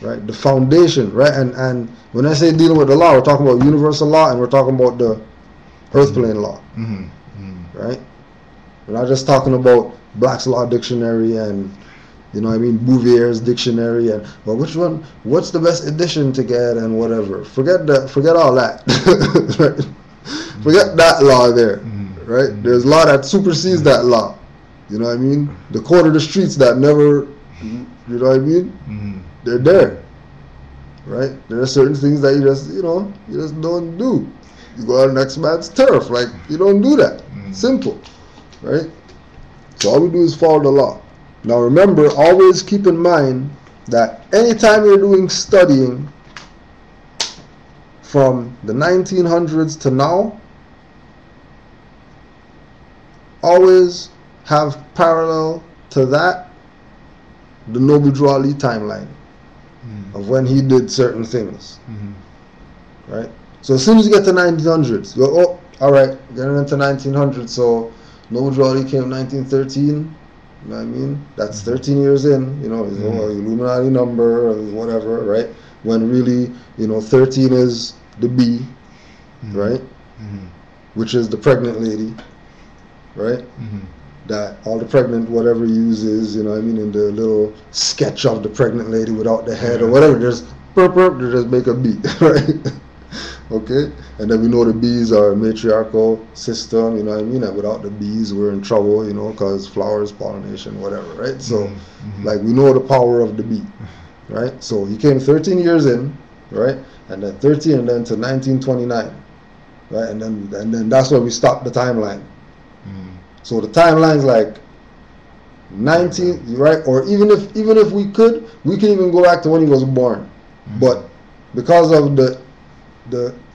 right? The foundation, right? And when I say dealing with the law, we're talking about universal law, and we're talking about the earth plane law, right? We're not just talking about Black's Law Dictionary and, you know what I mean, Bouvier's dictionary and, well, which one, what's the best edition to get and whatever. Forget all that. Right? Forget that law there, right? There's law that supersedes that law. You know what I mean? The code of the streets that never, you know what I mean? They're there, right? There are certain things that you just don't do. You go on the next man's turf, like, you don't do that. Simple, right? So all we do is follow the law. Now remember, always keep in mind that anytime you're doing studying from the 1900s to now, always have parallel to that the Noble Drew Ali timeline of when he did certain things, right? So as soon as you get to 1900s, you go, oh, all right, getting into 1900s, so Noble Drew Ali came 1913, you know what I mean? That's 13 years in, you know, his Illuminati number or whatever, right? When really, you know, 13 is the B, right? Which is the pregnant lady, right? That all the pregnant whatever uses, you know what I mean, in the little sketch of the pregnant lady without the head or whatever, just burp, they just make a B, right? Okay? And then we know the bees are a matriarchal system, you know what I mean? And without the bees, we're in trouble, you know, because flowers, pollination, whatever, right? So, like, we know the power of the bee, right? So he came 13 years in, right? And then 13 and then to 1929, right? And then that's where we stopped the timeline. So the timeline's like 19, right? Or even if we can even go back to when he was born. But because of the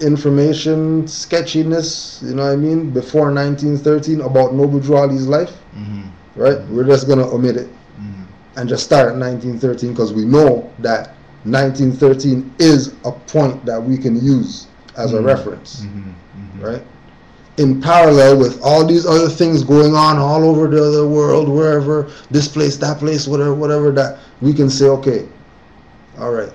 information sketchiness, you know what I mean, before 1913 about Noble Drew Ali's life, right? We're just going to omit it and just start at 1913 because we know that 1913 is a point that we can use as a reference, right? In parallel with all these other things going on all over the other world, wherever, this place, that place, whatever, that we can say, okay, all right,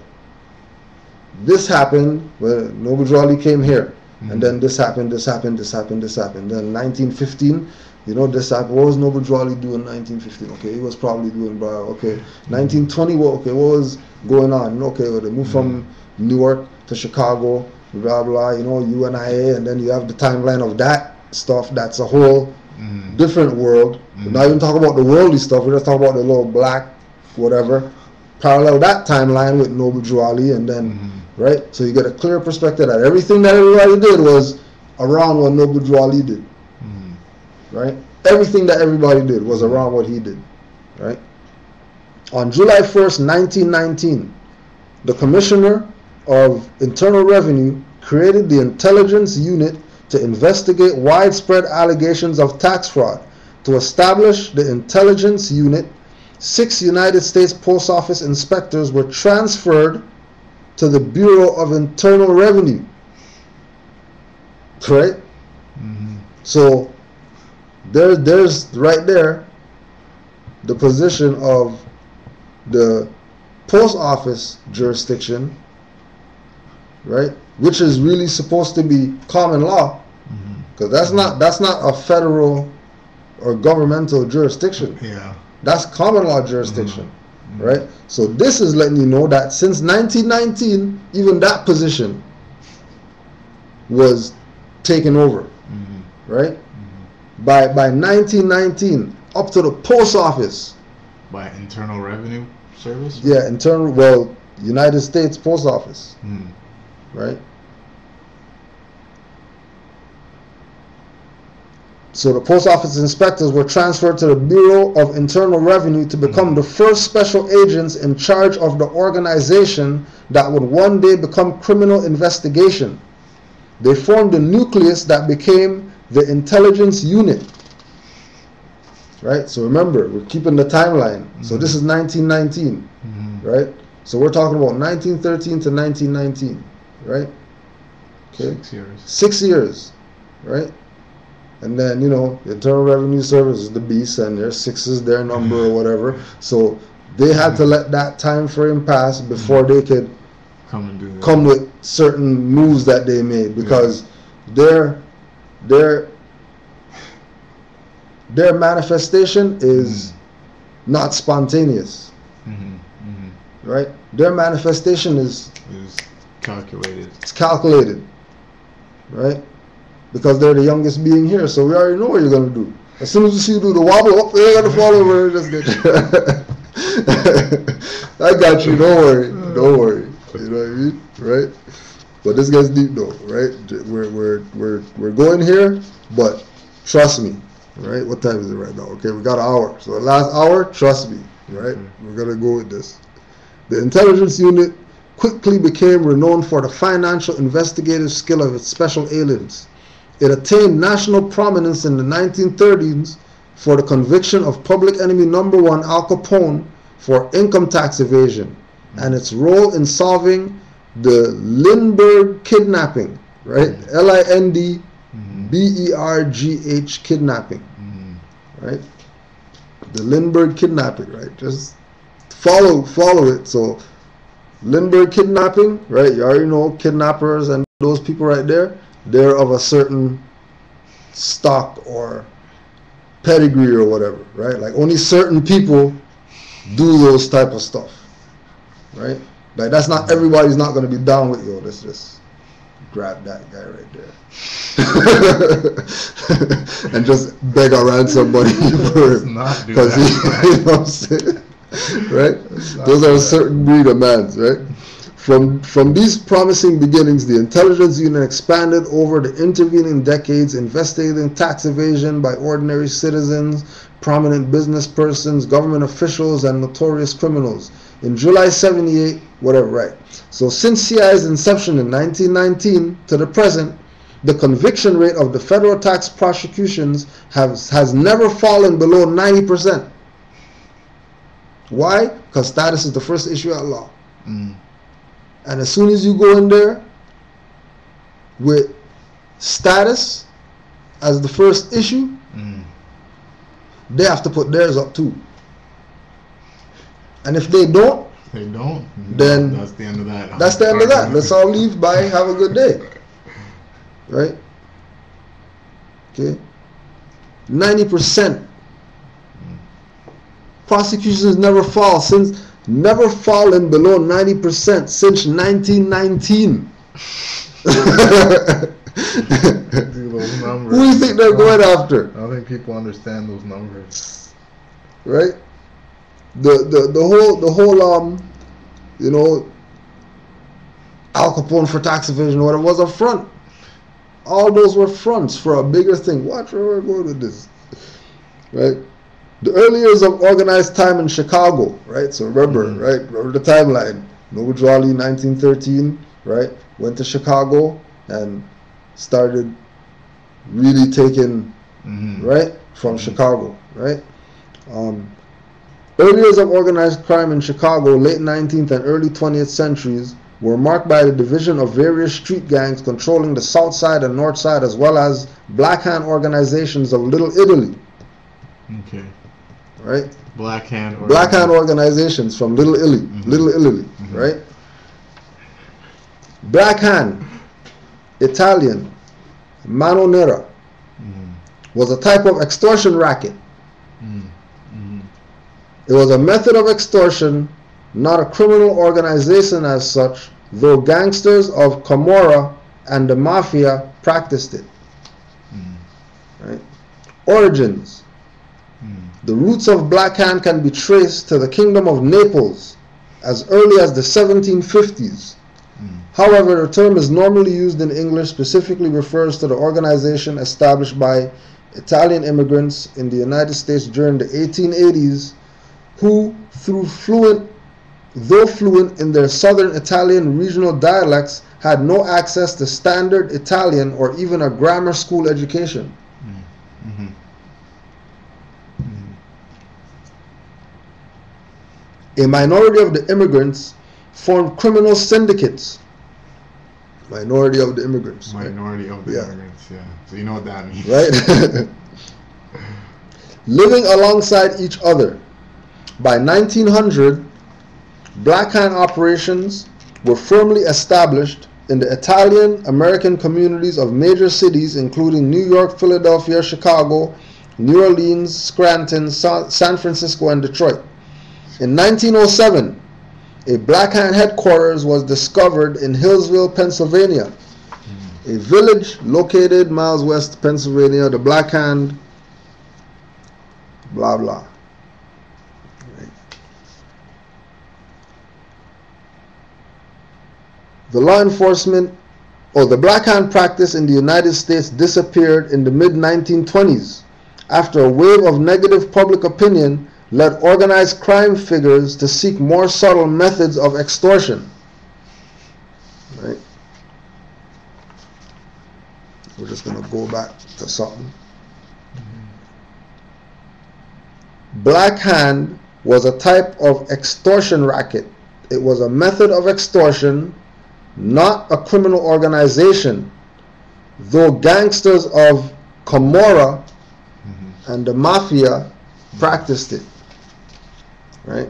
this happened when Noble Drew Ali came here, and then this happened. Then 1915, you know, this happened. What was Noble Drew Ali doing in 1915? Okay, he was probably doing, okay, 1920, what was going on? Okay, well, they moved from Newark to Chicago, blah, blah, you know, UNIA, and then you have the timeline of that stuff. That's a whole different world. We're not even talking about the worldly stuff. We're just talking about the little black, whatever. Parallel that timeline with Noble Drew Ali, and then, right? So you get a clear perspective that everything that everybody did was around what Noble Drew Ali did, right? Everything that everybody did was around what he did, right? On July 1st, 1919, the Commissioner of Internal Revenue created the Intelligence Unit to investigate widespread allegations of tax fraud. To establish the Intelligence Unit, 6 United States Post Office inspectors were transferred to the Bureau of Internal Revenue. Right? So there's right there the position of the Post Office jurisdiction, right, which is really supposed to be common law, because that's not a federal or governmental jurisdiction. Yeah. That's common law jurisdiction, right? So this is letting you know that since 1919, even that position was taken over, right? By 1919, up to the post office. By Internal Revenue Service? Yeah, United States Post Office, right? So the post office inspectors were transferred to the Bureau of Internal Revenue to become the first special agents in charge of the organization that would one day become criminal investigation. They formed a nucleus that became the intelligence unit. Right? So remember, we're keeping the timeline. So this is 1919, right? So we're talking about 1913 to 1919, right? Okay. 6 years. 6 years, right? And then, you know, the Internal Revenue Service is the beast, and their 6 is their number or whatever. So they had to let that time frame pass before they could come with certain moves that they made, because their manifestation is not spontaneous, right? Their manifestation is calculated. It's calculated, right? Because they're the youngest being here, so we already know what you're gonna do. As soon as you see you do the wobble, oh, they're gonna fall over and just get you. I got you. Don't worry. Don't worry. You know what I mean, right? But this gets deep though, right? We're going here, but trust me, right? What time is it right now? Okay, we got an hour. So the last hour, trust me, right? We're gonna go with this. The intelligence unit quickly became renowned for the financial investigative skill of its special agents. It attained national prominence in the 1930s for the conviction of public enemy number 1 Al Capone for income tax evasion and its role in solving the Lindbergh kidnapping, right? Lindbergh kidnapping, right? The Lindbergh kidnapping, right? Just follow it. So Lindbergh kidnapping, right? You already know kidnappers and those people right there. They're of a certain stock or pedigree or whatever, right? Like only certain people do those type of stuff, right? Like that's not, everybody's not going to be down with, yo, let's just grab that guy right there and just beg a ransom money for him, because he, you know what I'm saying, right? Those are a certain breed of mans, right? From these promising beginnings, the intelligence unit expanded over the intervening decades, investigating tax evasion by ordinary citizens, prominent business persons, government officials, and notorious criminals. In July 78, whatever, right? So since CI's inception in 1919 to the present, the conviction rate of the federal tax prosecutions has never fallen below 90%. Why? Because status is the first issue at law. And as soon as you go in there with status as the first issue, they have to put theirs up too. And if they don't, then that's the end of that. That's the end of that. Let's all leave. Bye. Have a good day. Right? Okay. 90%. Prosecutions never fallen below 90% since 1919. Those numbers. Who do you think they're going after? I don't think people understand those numbers. Right? The whole you know, Al Capone for tax evasion or whatever was a front. All those were fronts for a bigger thing. Watch where we're going with this. Right? The early years of organized time in Chicago, right? So remember, right? Remember the timeline. Noble Jolly, 1913, right? Went to Chicago and started really taking, right? From Chicago, right? Early years of organized crime in Chicago, late 19th and early 20th centuries, were marked by the division of various street gangs controlling the south side and north side, as well as Black Hand organizations of Little Italy. Okay. Right? Black Hand organizations from Little Italy, Little Italy, right? Black Hand, Italian, Mano Nera, was a type of extortion racket. Mm-hmm. It was a method of extortion, not a criminal organization as such, though gangsters of Camorra and the Mafia practiced it. Right? Origins. The roots of Black Hand can be traced to the Kingdom of Naples as early as the 1750s. However, the term is normally used in English, specifically refers to the organization established by Italian immigrants in the United States during the 1880s who, though fluent in their southern Italian regional dialects, had no access to standard Italian or even a grammar school education. A minority of the immigrants formed criminal syndicates. Minority of the immigrants. Minority of the immigrants, yeah. So you know what that means. Right? Living alongside each other. By 1900, Black Hand operations were firmly established in the Italian-American communities of major cities including New York, Philadelphia, Chicago, New Orleans, Scranton, San Francisco, and Detroit. In 1907, a Black Hand headquarters was discovered in Hillsville, Pennsylvania, a village located miles west of Pennsylvania. The Black Hand, blah, blah. Right. The law enforcement, the Black Hand practice in the United States disappeared in the mid-1920s after a wave of negative public opinion led organized crime figures to seek more subtle methods of extortion. Right? We're just going to go back to something. Black Hand was a type of extortion racket. It was a method of extortion, not a criminal organization, though gangsters of Camorra and the Mafia practiced it. Right?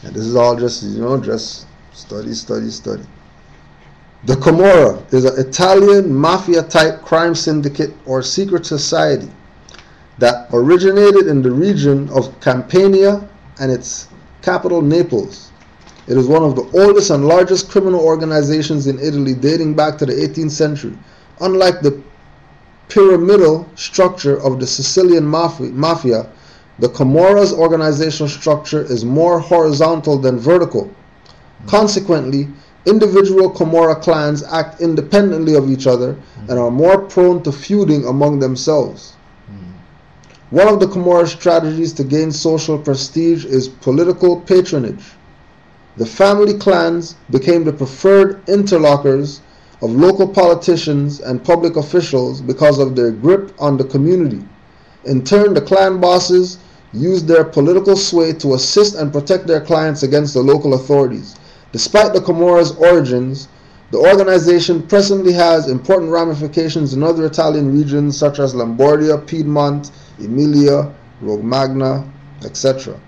And this is all just, just study. The Camorra is an Italian mafia-type crime syndicate or secret society that originated in the region of Campania and its capital Naples. It is one of the oldest and largest criminal organizations in Italy, dating back to the 18th century. Unlike the pyramidal structure of the Sicilian mafia, the Camorra's organizational structure is more horizontal than vertical. Consequently, individual Camorra clans act independently of each other and are more prone to feuding among themselves. One of the Camorra's strategies to gain social prestige is political patronage. The family clans became the preferred interlocutors of local politicians and public officials because of their grip on the community. In turn, the clan bosses used their political sway to assist and protect their clients against the local authorities. Despite the Camorra's origins, the organization presently has important ramifications in other Italian regions such as Lombardia, Piedmont, Emilia, Romagna, etc.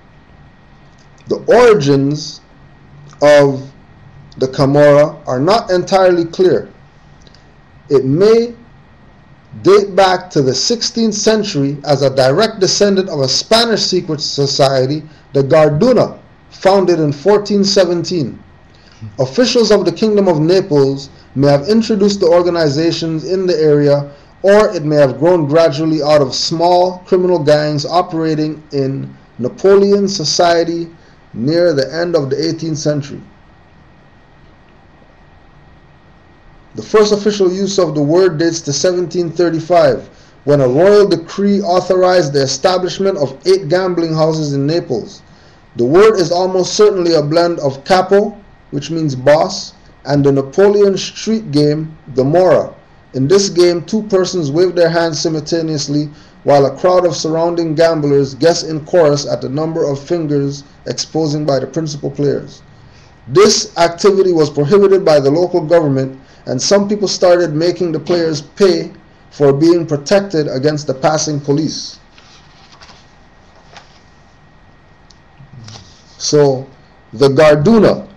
The origins of the Camorra are not entirely clear. It may date back to the 16th century as a direct descendant of a Spanish secret society, the Garduna, founded in 1417. Officials of the Kingdom of Naples may have introduced the organizations in the area, or it may have grown gradually out of small criminal gangs operating in Napoleon society near the end of the 18th century. The first official use of the word dates to 1735, when a royal decree authorized the establishment of 8 gambling houses in Naples. The word is almost certainly a blend of capo, which means boss, and the Napoleon street game, the Mora. In this game, 2 persons wave their hands simultaneously, while a crowd of surrounding gamblers guess in chorus at the number of fingers exposing by the principal players. This activity was prohibited by the local government, and some people started making the players pay for being protected against the passing police. So, the Garduna,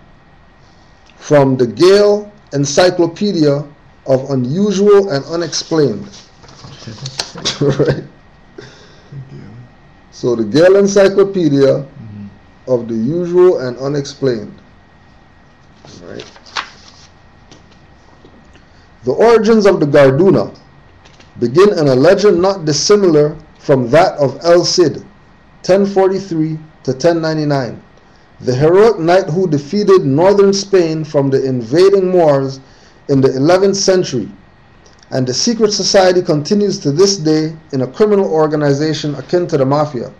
from the Gale Encyclopedia of unusual and unexplained. Right? So the Gale Encyclopedia of the usual and unexplained. Right? The origins of the Garduna begin in a legend not dissimilar from that of El Cid, 1043 to 1099, the heroic knight who defeated northern Spain from the invading Moors in the 11th century, and the secret society continues to this day in a criminal organization akin to the mafia.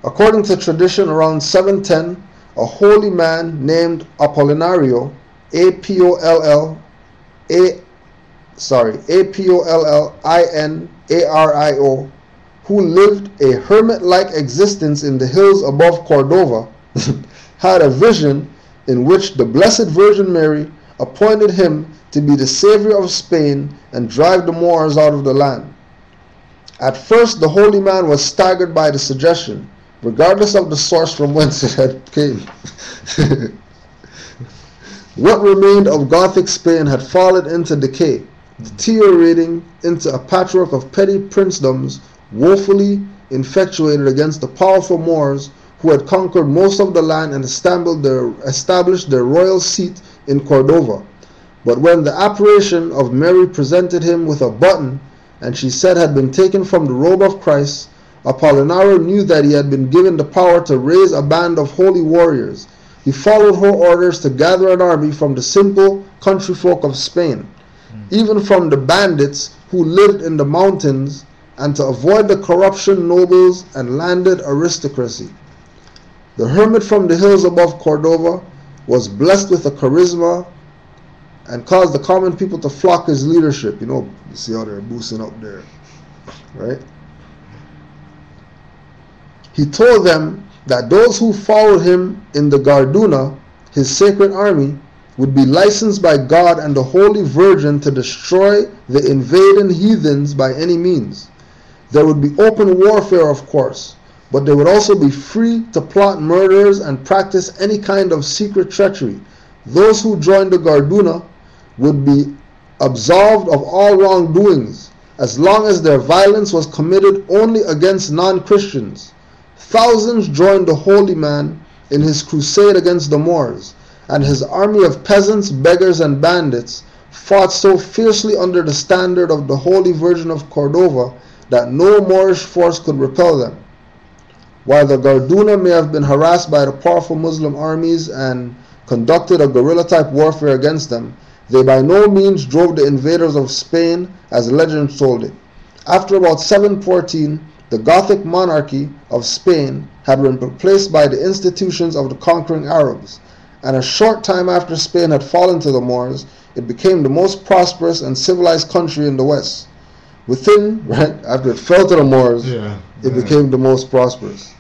According to tradition, around 710, a holy man named Apollinario, Apollinario, who lived a hermit-like existence in the hills above Cordova, had a vision in which the Blessed Virgin Mary appointed him to be the savior of Spain and drive the Moors out of the land. At first, the holy man was staggered by the suggestion, regardless of the source from whence it had came. What remained of Gothic Spain had fallen into decay, deteriorating into a patchwork of petty princedoms woefully infatuated against the powerful Moors who had conquered most of the land and established their royal seat in Cordova. But when the apparition of Mary presented him with a button, and she said had been taken from the robe of Christ, Apollinario knew that he had been given the power to raise a band of holy warriors. He followed her orders to gather an army from the simple country folk of Spain, even from the bandits who lived in the mountains, and to avoid the corruption nobles and landed aristocracy. The hermit from the hills above Cordova was blessed with a charisma and caused the common people to flock his leadership. You know, you see how they're boosting up there, right? He told them that those who followed him in the Garduna, his sacred army, would be licensed by God and the Holy Virgin to destroy the invading heathens by any means. There would be open warfare, of course, but they would also be free to plot murders and practice any kind of secret treachery. Those who joined the Garduna would be absolved of all wrongdoings, as long as their violence was committed only against non-Christians. Thousands joined the holy man in his crusade against the Moors, and his army of peasants, beggars, and bandits fought so fiercely under the standard of the Holy Virgin of Cordova that no Moorish force could repel them. While the Garduna may have been harassed by the powerful Muslim armies and conducted a guerrilla-type warfare against them, they by no means drove the invaders of Spain as legend told it. After about 714, the Gothic monarchy of Spain had been replaced by the institutions of the conquering Arabs, and a short time after Spain had fallen to the Moors, it became the most prosperous and civilized country in the West. Within, right, after it fell to the Moors, it became the most prosperous.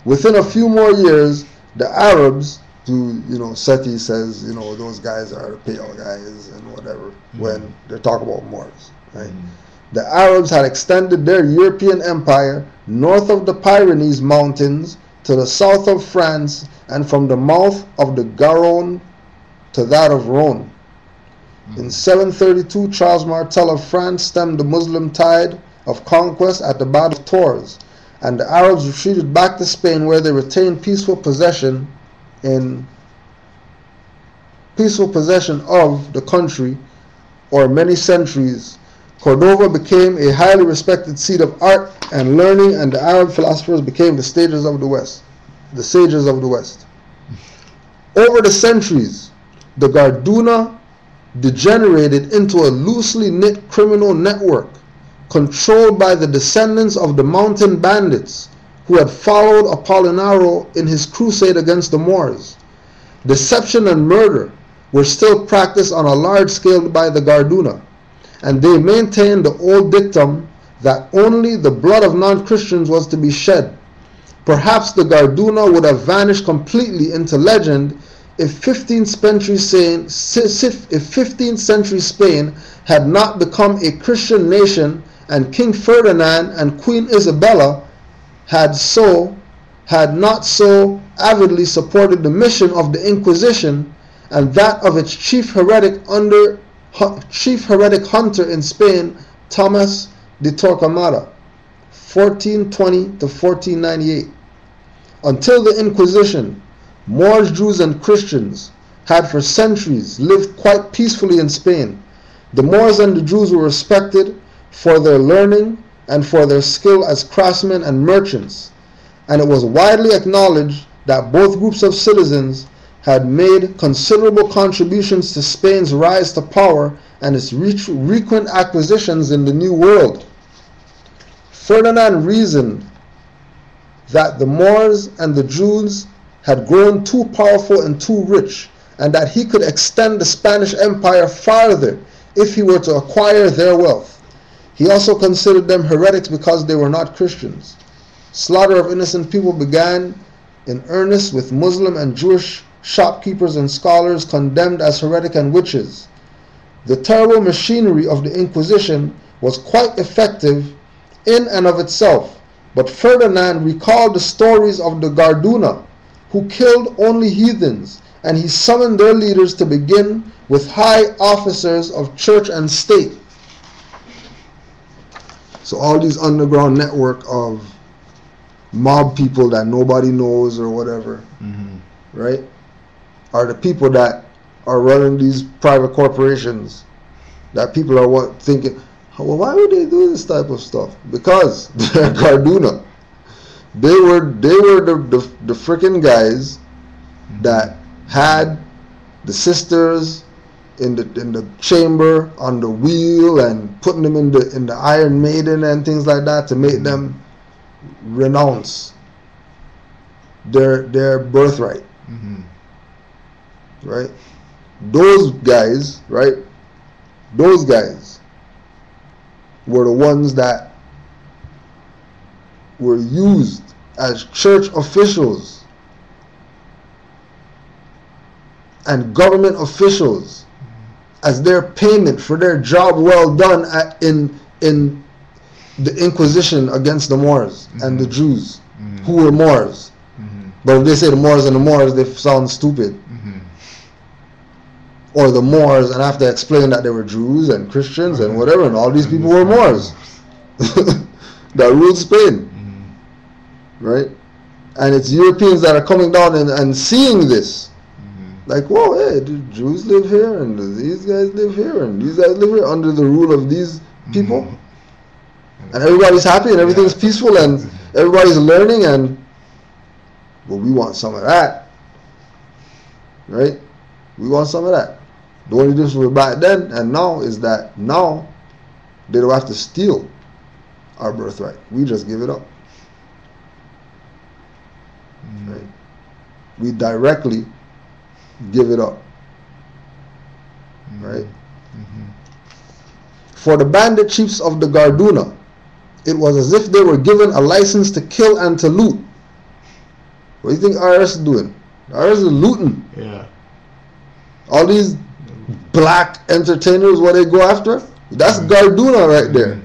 Within a few more years, the Arabs, who, you know, Seti says, you know, those guys are the pale guys and whatever, when they're talking about Moors, right? The Arabs had extended their European empire north of the Pyrenees Mountains to the south of France, and from the mouth of the Garonne to that of Rhone. In 732, Charles Martel of France stemmed the Muslim tide of conquest at the Battle of Tours, and the Arabs retreated back to Spain, where they retained peaceful possession of the country or many centuries. Cordova became a highly respected seat of art and learning, and the Arab philosophers became the sages of the West. Over the centuries, the Garduna degenerated into a loosely knit criminal network controlled by the descendants of the mountain bandits who had followed Apollinario in his crusade against the Moors. Deception and murder were still practiced on a large scale by the Garduna, and they maintained the old dictum that only the blood of non-Christians was to be shed. Perhaps the Garduna would have vanished completely into legend if 15th century Spain had not become a Christian nation, and King Ferdinand and Queen Isabella had not so avidly supported the mission of the Inquisition and that of its chief heretic chief heretic hunter in Spain, Thomas de Torquemada, 1420 to 1498. Until the Inquisition, Moors, Jews, and Christians had for centuries lived quite peacefully in Spain. The Moors and the Jews were respected for their learning and for their skill as craftsmen and merchants, and it was widely acknowledged that both groups of citizens had made considerable contributions to Spain's rise to power and its frequent acquisitions in the New World. Ferdinand reasoned that the Moors and the Jews had grown too powerful and too rich, and that he could extend the Spanish Empire farther if he were to acquire their wealth. He also considered them heretics because they were not Christians. Slaughter of innocent people began in earnest with Muslim and Jewish shopkeepers and scholars condemned as heretic and witches. The terrible machinery of the Inquisition was quite effective in and of itself, but Ferdinand recalled the stories of the Garduna, who killed only heathens, and he summoned their leaders to begin with high officers of church and state. So all these underground network of mob people that nobody knows or whatever, right, are the people that are running these private corporations that people are thinking, well, why would they do this type of stuff? Because they're Garduna. They were the freaking guys that had the sisters in the chamber on the wheel and putting them in the Iron Maiden and things like that to make them renounce their birthright. Right? Those guys, right? Those guys were the ones that were used as church officials and government officials as their payment for their job well done in the Inquisition against the Moors and the Jews who were Moors. But if they say the Moors and the Moors, they sound stupid. Or the Moors, and I have to explain that they were Jews and Christians and whatever, and all these people were Moors that ruled Spain. Right? And it's Europeans that are coming down and seeing this. Like, whoa, hey, the Jews live here, and these guys live here, and these guys live here under the rule of these people. And everybody's happy, and everything's peaceful, and everybody's learning, and, well, we want some of that. Right? We want some of that. The only difference with back then and now is that now they don't have to steal our birthright. We just give it up. Right? We directly give it up. Right? For the bandit chiefs of the Garduna, it was as if they were given a license to kill and to loot. What do you think IRS is doing? IRS is looting. Yeah. All these black entertainers, what they go after, that's Garduna right there.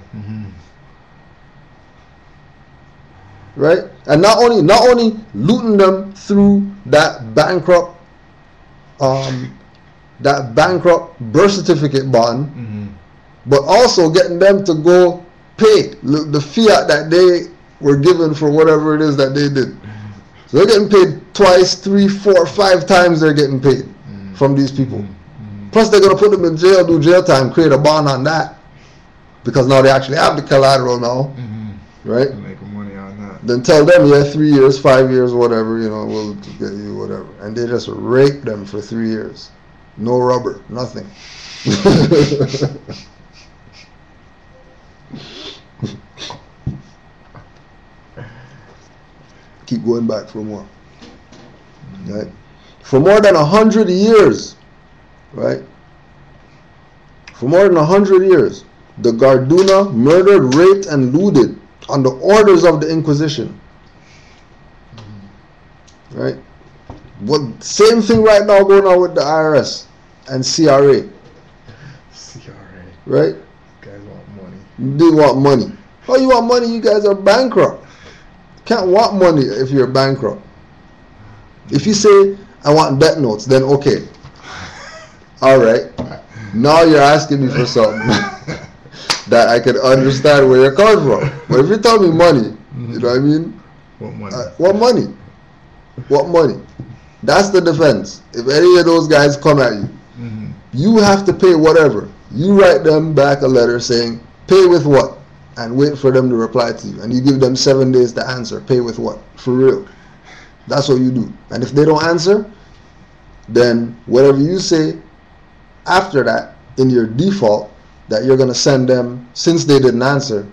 Right? And not only looting them through that bankrupt birth certificate bond, but also getting them to go pay the fiat that they were given for whatever it is that they did. So they're getting paid twice, 3, 4, 5 times they're getting paid from these people. Plus they're going to put them in jail, do jail time, create a bond on that. Because now they actually have the collateral now. Right? Making money on that. Then tell them, yeah, 3 years, 5 years, whatever, you know, we'll get you whatever. And they just rape them for 3 years. No rubber, nothing. Keep going back for more. Right? For more than 100 years, right? For more than 100 years, the Garduna murdered, raped, and looted on the orders of the Inquisition. Right? What same thing right now going on with the IRS and CRA. CRA. Right? Guys want money. They want money. Oh, you want money? You guys are bankrupt. Can't want money if you're bankrupt. If you say I want debt notes, then okay. All right. Now you're asking me for something that I can understand where you're coming from. But if you tell me money, you know what I mean? What money? What money? What money? That's the defense. If any of those guys come at you, you have to pay whatever. You write them back a letter saying, pay with what? And wait for them to reply to you. And you give them 7 days to answer. Pay with what? For real. That's what you do. And if they don't answer, then whatever you say after that, in your default, that you're going to send them, since they didn't answer,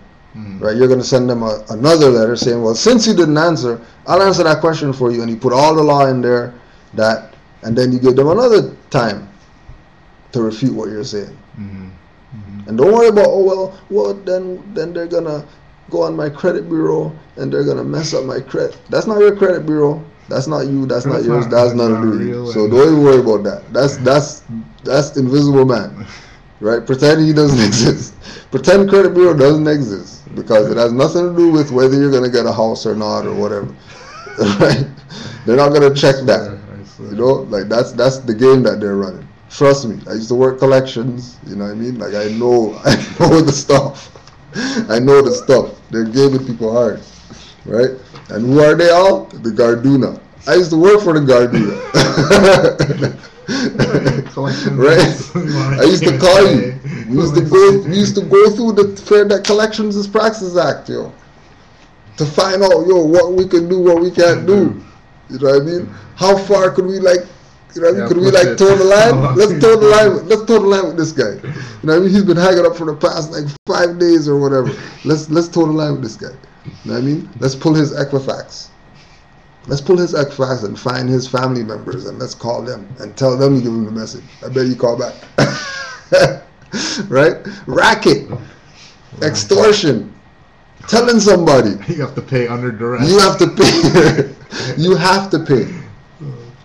right, you're going to send them another letter saying, well, since you didn't answer, I'll answer that question for you. And you put all the law in there, and then you give them another time to refute what you're saying. And don't worry about, then they're going to go on my credit bureau and they're going to mess up my credit. That's not your credit bureau. That's not you. That's not yours. That's none of you. So don't even worry about that. That's invisible man. Right? Pretend he doesn't exist. Pretend credit bureau doesn't exist, because it has nothing to do with whether you're going to get a house or not or whatever. Right? They're not going to check that. You know, like that's the game that they're running. Trust me. I used to work collections. You know what I mean? Like I know the stuff. I know the stuff. They're giving people hard. Right? And who are they all? The Garduna. I used to work for the Garduna. Right? I used to call you. We used to go through the Fair Debt Collections and Practices Act, yo, to find out, what we can do, what we can't do. You know what I mean? How far could we could we toe the line? Let's toe the line. Let's toe the line with this guy. You know what I mean? He's been hanging up for the past 5 days or whatever. Let's toe the line with this guy. You know what I mean? Let's pull his Equifax. Let's pull his Equifax and find his family members, and let's call them and tell them to give him the message. I bet you call back. Right? Racket. Extortion. Telling somebody. You have to pay under duress. You have to pay. You have to pay.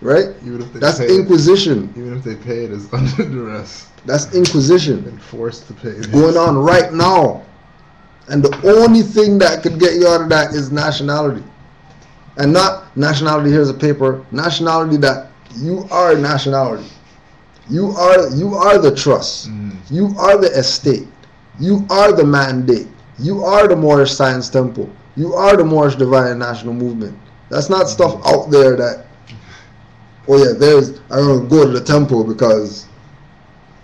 Right? That's inquisition. Even if they pay it, it's under duress. That's inquisition. Been forced to pay. It's going on right now. And the only thing that could get you out of that is nationality. And not nationality, here's a paper. Nationality that you are nationality. You are the trust. You are the estate. You are the mandate. You are the Moorish Science Temple. You are the Moorish Divine National Movement. That's not stuff out there that, I'm going to go to the temple because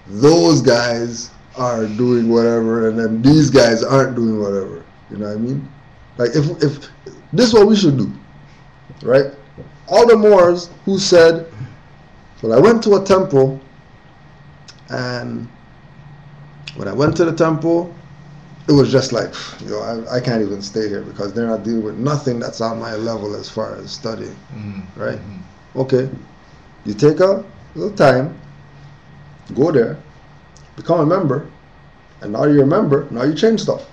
those guys are doing whatever, and then these guys aren't doing whatever. You know what I mean? Like if this is what we should do, right? All the Moors who said, well, I went to a temple, and when I went to the temple, it was just like, I can't even stay here because they're not dealing with nothing that's on my level as far as studying, right? Okay, you take a little time, go there, become a member, and now you're a member. Now you change stuff.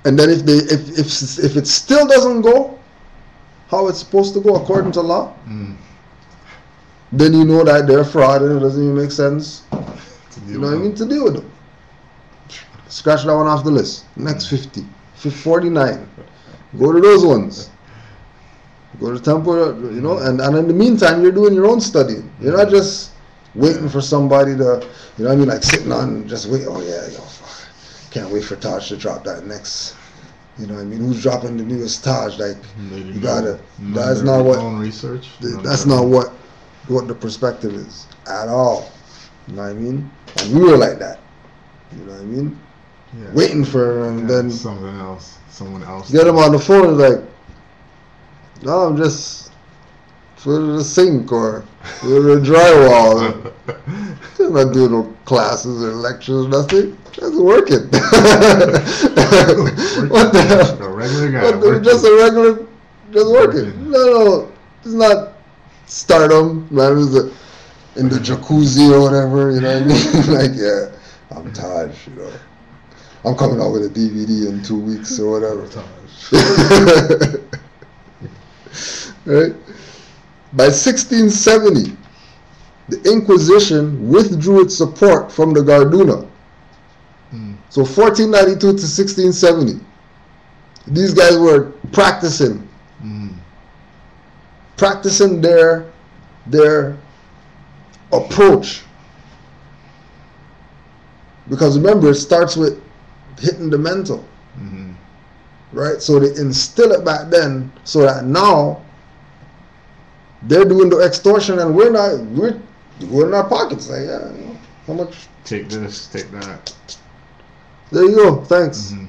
And then if it still doesn't go how it's supposed to go according to law, then you know that they're fraud and it doesn't even make sense. You know what I mean? To deal with them. Scratch that one off the list. Next 49. Go to those ones. Go to the temple, and in the meantime you're doing your own studying. You're not just waiting for somebody to, like sitting on just wait. Fuck. Can't wait for Taj to drop that next. You know what I mean? Who's dropping the newest Taj? Like, you gotta. That's not what. Own research. That's not what the perspective is at all. You know what I mean? And we were like that. You know what I mean? Yeah. Waiting for and then someone else. Get them on the phone like, no, I'm just for the sink or for the drywall. I'm not doing no classes or lectures or nothing. That's working. What the hell? A regular guy. Just working. No, it's not stardom. Man, it's in the jacuzzi or whatever. You know what I mean? Like, yeah, I'm Taj. I'm coming out with a DVD in 2 weeks or whatever. Right? By 1670, the Inquisition withdrew its support from the Garduna. So 1492 to 1670, these guys were practicing approach. Because remember, it starts with hitting the mental. Mm-hmm. Right? So they instill it back then so that now they're doing the extortion and we're in our pockets. Like, yeah, you know, how much? Take this, take that. There you go. Thanks. Mm-hmm.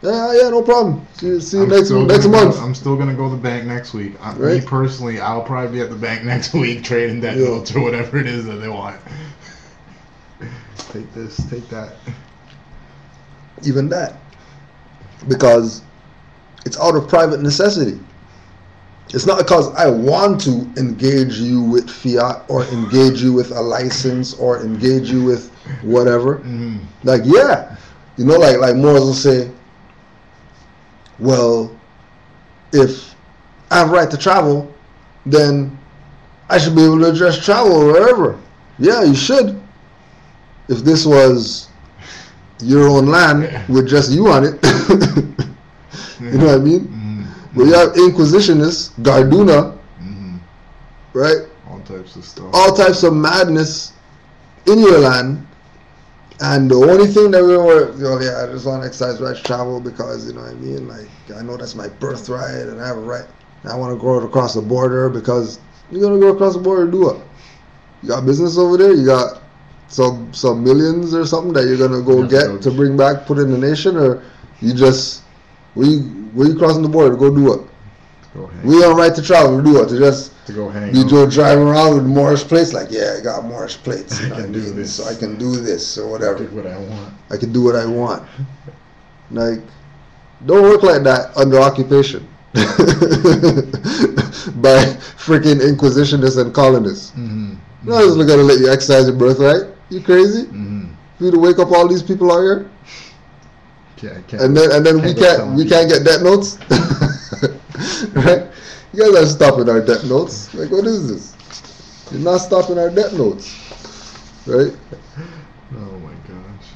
Yeah, no problem. See you next month. I'm still gonna go to the bank next week. Right? Me personally, I'll probably be at the bank next week trading that notes or whatever it is that they want. Take this, take that. Even that. Because it's out of private necessity. It's not because I want to engage you with fiat or engage you with a license or engage you with whatever. Mm-hmm. Like, yeah. You know, like Moors will say, well, if I have a right to travel, then I should be able to just travel wherever. Yeah, you should. If this was your own land with just you on it, you know what I mean? Mm-hmm. But you have Inquisitionists, Garduna, mm-hmm. right? All types of stuff. All types of madness in your land. And the only thing that we were, I just want to exercise right to travel because, you know what I mean? Like, I know that's my birthright and I have a right. I want to go across the border because you're going to go across the border and do what? You got business over there? You got some millions or something that you're going to go get to bring back, put in the nation? Or you just, where you crossing the border to go do what? We on right to travel to do what? To go hang be out. Driving around with Moorish plates, like, yeah, I got Moorish plates, you know what I mean? This. So I can do this or whatever. I can do what I want. I can do what I want. Like, don't work like that under occupation by freaking inquisitionists and colonists. Mm-hmm. No, just gonna let you exercise your birthright. You crazy? Mm-hmm. For you to wake up all these people out here? Yeah, and then we can't get debt notes. Right? You guys are stopping our debt notes. Like, what is this? You're not stopping our debt notes. Right? Oh my gosh.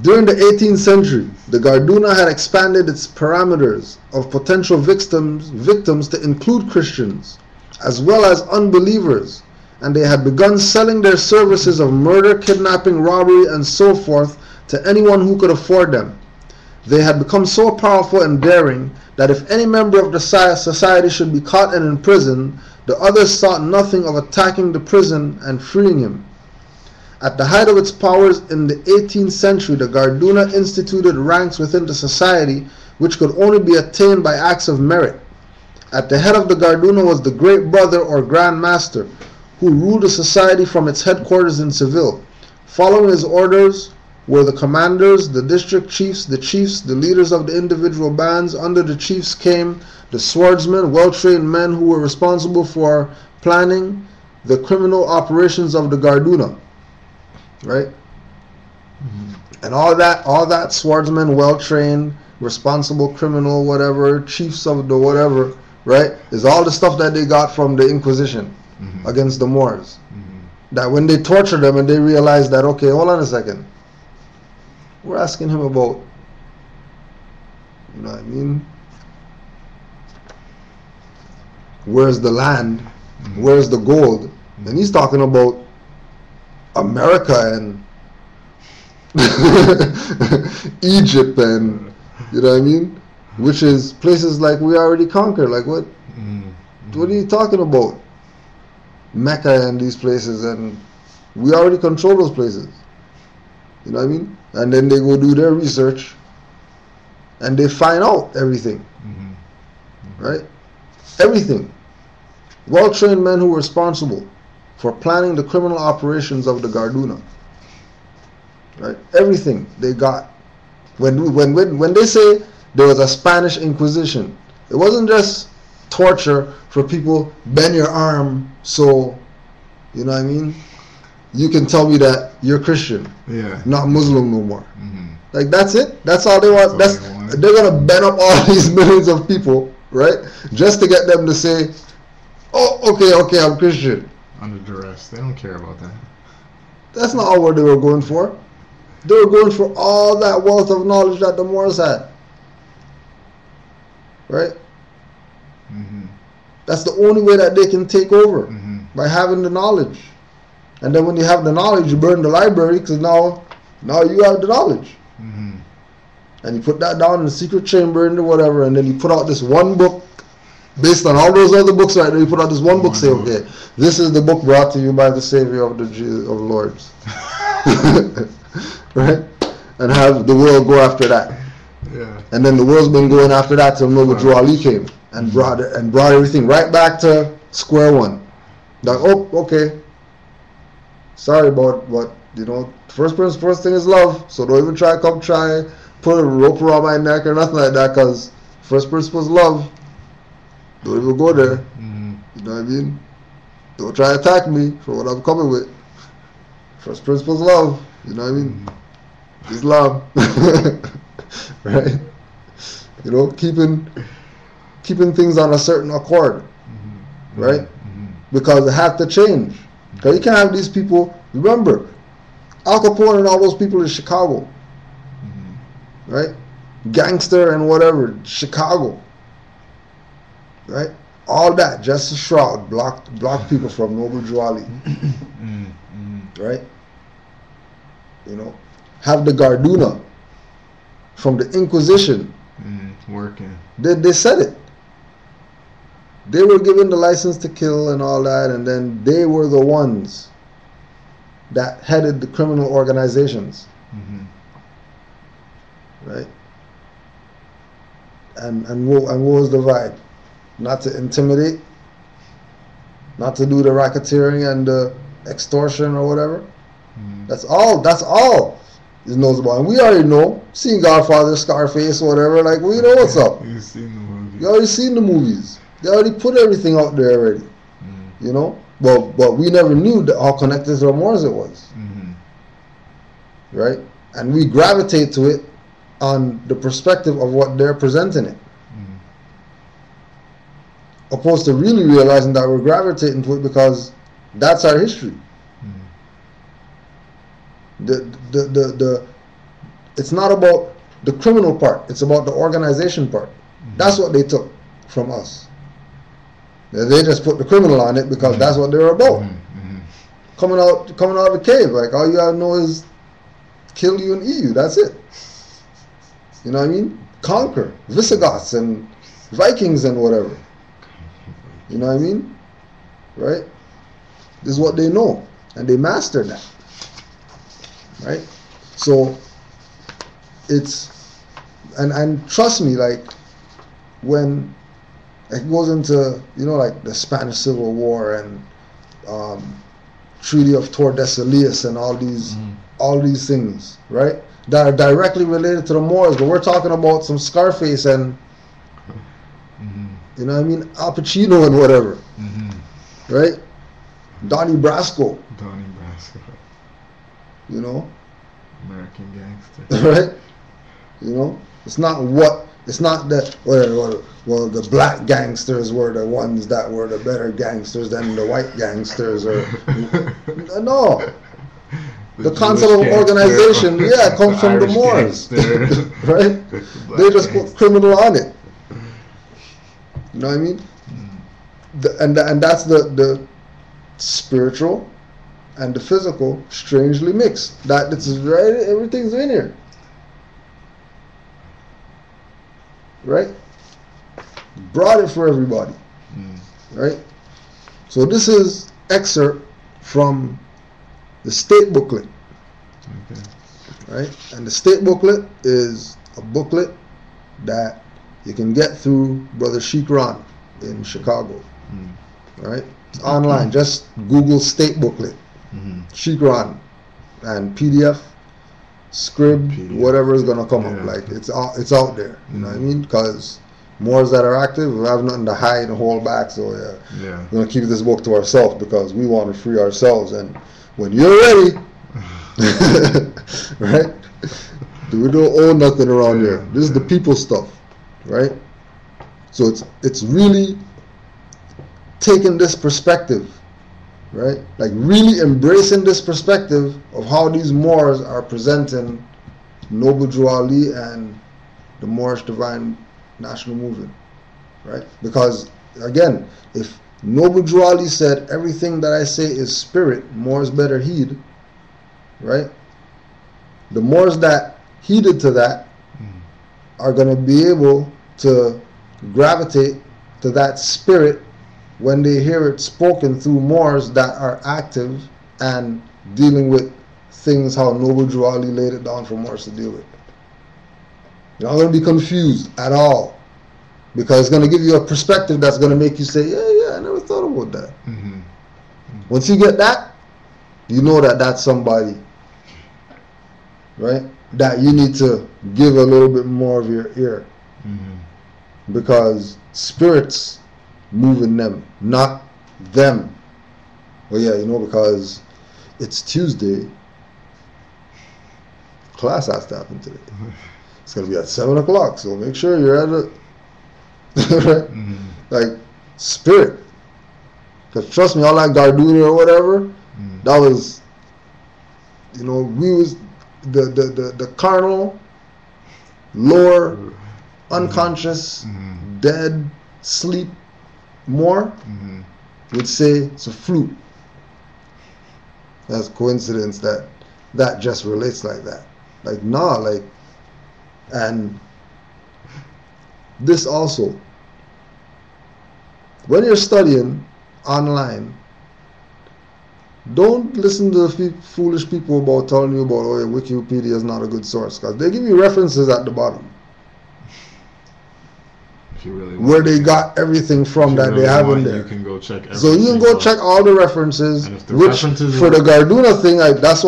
During the 18th century, the Garduna had expanded its parameters of potential victims to include Christians, as well as unbelievers, and they had begun selling their services of murder, kidnapping, robbery, and so forth to anyone who could afford them. They had become so powerful and daring that if any member of the society should be caught and imprisoned, the others thought nothing of attacking the prison and freeing him. At the height of its powers in the 18th century, the Garduna instituted ranks within the society which could only be attained by acts of merit. At the head of the Garduna was the Great Brother or Grand Master, who ruled the society from its headquarters in Seville. Following his orders were the commanders, the district chiefs, the leaders of the individual bands. Under the chiefs came the swordsmen, well-trained men who were responsible for planning the criminal operations of the Garduna. Right? Mm-hmm. And all that swordsmen, well-trained, responsible criminal, whatever, chiefs of the whatever, right, is all the stuff that they got from the Inquisition mm-hmm. against the Moors. Mm-hmm. That when they tortured them and they realized that, okay, hold on a second, we're asking him about, you know what I mean, where's the land, mm-hmm. where's the gold, mm-hmm. and he's talking about America and Egypt and, you know what I mean, which is places like we already conquered. Like, what mm-hmm. what are you talking about? Mecca and these places, and we already control those places, you know what I mean? And then they go do their research and they find out everything. Mm-hmm. Mm-hmm. Right? Everything. Well-trained men who were responsible for planning the criminal operations of the Garduna. Right? Everything they got. When they say there was a Spanish Inquisition, it wasn't just torture for people, bend your arm so, you know what I mean, you can tell me that you're Christian, yeah, not Muslim no more. Mm-hmm. Like, that's it? That's all they want? They're going to bend up all these millions of people, right, just to get them to say, oh, okay, I'm Christian. Under duress. They don't care about that. That's not all what they were going for. They were going for all that wealth of knowledge that the Moors had. Right? Mm-hmm. That's the only way that they can take over, mm-hmm. by having the knowledge. And then when you have the knowledge, you burn the library because now you have the knowledge. Mm-hmm. And you put that down in the secret chamber and whatever, and then you put out this one book based on all those other books right there. You put out this one book, say, okay, this is the book brought to you by the Savior of the Lords. Right? And have the world go after that. Yeah. And then the world's been going after that till Noble Drew Ali came and brought everything right back to square one. Like, oh, okay. Sorry about what, first thing is love. So don't even try put a rope around my neck or nothing like that, because first principle is love. Don't even go there. Mm-hmm. You know what I mean? Don't try to attack me for what I'm coming with. First principle is love. You know what I mean? Mm-hmm. Islam. Right? Keeping things on a certain accord. Mm-hmm. Right? Mm-hmm. Because it has to change. Because you can't have these people. Remember, Al Capone and all those people in Chicago. Mm-hmm. Right? Gangster and whatever, Chicago. Right? All that, just a shroud, blocked people from Noble Drew Ali. Mm-hmm. Right? Have the Garduna from the Inquisition. Working. They said it. They were given the license to kill and all that, and then they were the ones that headed the criminal organizations. Mm-hmm. Right? And what was the vibe? Not to intimidate, not to do the racketeering and the extortion or whatever. Mm-hmm. That's all he knows about. And we already know, seeing Godfather, Scarface, or whatever, like, we know what's up. You've seen the movies. You already seen the movies. They already put everything out there already. Mm-hmm. But we never knew how connected to the Moors it was. Mm-hmm. Right? And we gravitate to it on the perspective of what they're presenting it. Mm-hmm. Opposed to really realizing that we're gravitating to it because that's our history. It's not about the criminal part, it's about the organization part. Mm-hmm. That's what they took from us. They just put the criminal on it because that's what they were about. Mm-hmm. Coming out of the cave, like, all you gotta know is kill you and eat you, that's it. You know what I mean? Conquer Visigoths and Vikings and whatever. You know what I mean? Right? This is what they know, and they mastered that. Right? So it's and trust me, like, when it goes into like the Spanish Civil War and Treaty of Tordesillas and all these things, right, that are directly related to the Moors, but we're talking about some Scarface and you know what I mean, Al Pacino and whatever, right? Donnie Brasco. American gangster. Right? It's not that well, the black gangsters were the ones that were the better gangsters than the white gangsters, or no. The concept of organization, comes from the Moors. Right? They just put criminal on it. You know what I mean? And that's the spiritual and the physical strangely mixed. That it's right, everything's in here. Right? Brought it for everybody. Right? So this is excerpt from the state booklet. Okay. Right? And the state booklet is a booklet that you can get through Brother Sheik Ron in Chicago. Right? It's online. Just Google state booklet. Sheik Ron and PDF, Scrib, whatever is gonna come up. Like, it's out there. You know what I mean? Because Moors that are active, we have nothing to hide and hold back. So we're gonna keep this book to ourselves because we want to free ourselves. And when you're ready, right? We don't own nothing around here. This is the people stuff, right? So it's really taking this perspective, right? Like, really embracing this perspective of how these Moors are presenting Noble Drew Ali and the Moorish Divine National Movement, right? Because, again, if Noble Drew Ali said, everything that I say is spirit, Moors better heed. Right? The Moors that heeded to that are going to be able to gravitate to that spirit when they hear it spoken through Moors that are active and dealing with things how Noble Drew Ali laid it down for Moors to deal with. You're not going to be confused at all, because it's going to give you a perspective that's going to make you say, yeah, I never thought about that. Once you get that, you know that that's somebody, right, that you need to give a little bit more of your ear, because spirits moving them, not them. Well, yeah, you know, because it's Tuesday, class has to happen today. It's going to be at 7 o'clock, so make sure you're at it. Right? Like, spirit. Because trust me, all that Garduna or whatever, that was, you know, we was the carnal, lower, unconscious, dead, sleep, more, would say it's a fluke. That's coincidence that just relates like that. Like, nah, like, and this also, when you're studying online, don't listen to the foolish people about telling you about, oh, Wikipedia is not a good source, because they give you references at the bottom. If you really where they got everything from that they have in there. You can go check everything. So you can go check all the references, And if the which references for the Garduna thing, that's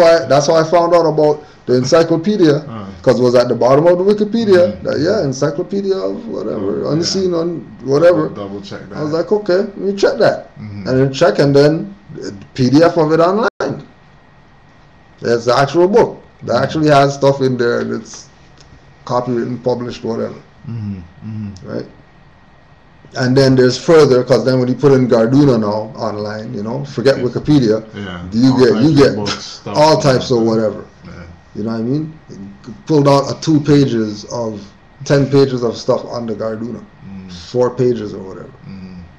how I found out about the encyclopedia, because it was at the bottom of the Wikipedia. That, encyclopedia of whatever, unseen on whatever. Double check that. I was like, okay, let me check that, and then check, and then PDF of it online. It's the actual book that actually has stuff in there, and it's copywritten, published, whatever. Right? And then there's further, because then when you put in Garduna now online, you know, forget Wikipedia, you get all types of whatever. You know what I mean? It pulled out 2 pages of 10 pages of stuff on the Garduna, 4 pages or whatever,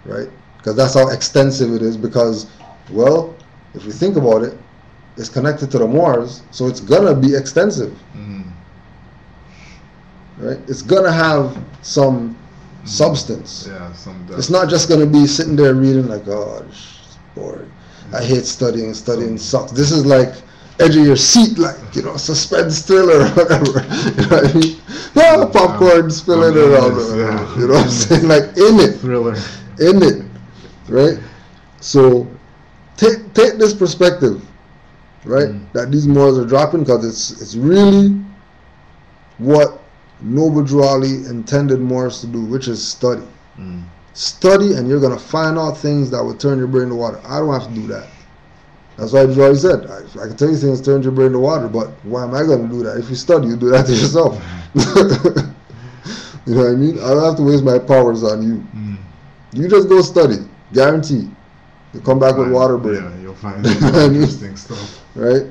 right? Because that's how extensive it is. Because, well, if you think about it, it's connected to the Moors, so it's gonna be extensive, right? It's gonna have some substance. Yeah, it's not just gonna be sitting there reading like, oh, it's boring. I hate studying. Studying sucks. This is like edge of your seat, like, you know, suspense thriller or whatever. You know what I mean? Yeah, popcorn spilling around. You know what I'm saying? Like, in it. Thriller. In it. Right? So take this perspective, right? That these Moors are dropping, because it's really what Noble Drew Ali intended Moors to do, which is study. Study, and you're gonna find out things that will turn your brain to water. I don't have to do that. That's why Drew Ali said, I can tell you things turn your brain to water, but why am I gonna do that? If you study, you do that to yourself. You know what I mean? I don't have to waste my powers on you. You just go study, guarantee. You come back with water brain. Yeah, you'll find interesting stuff. Right?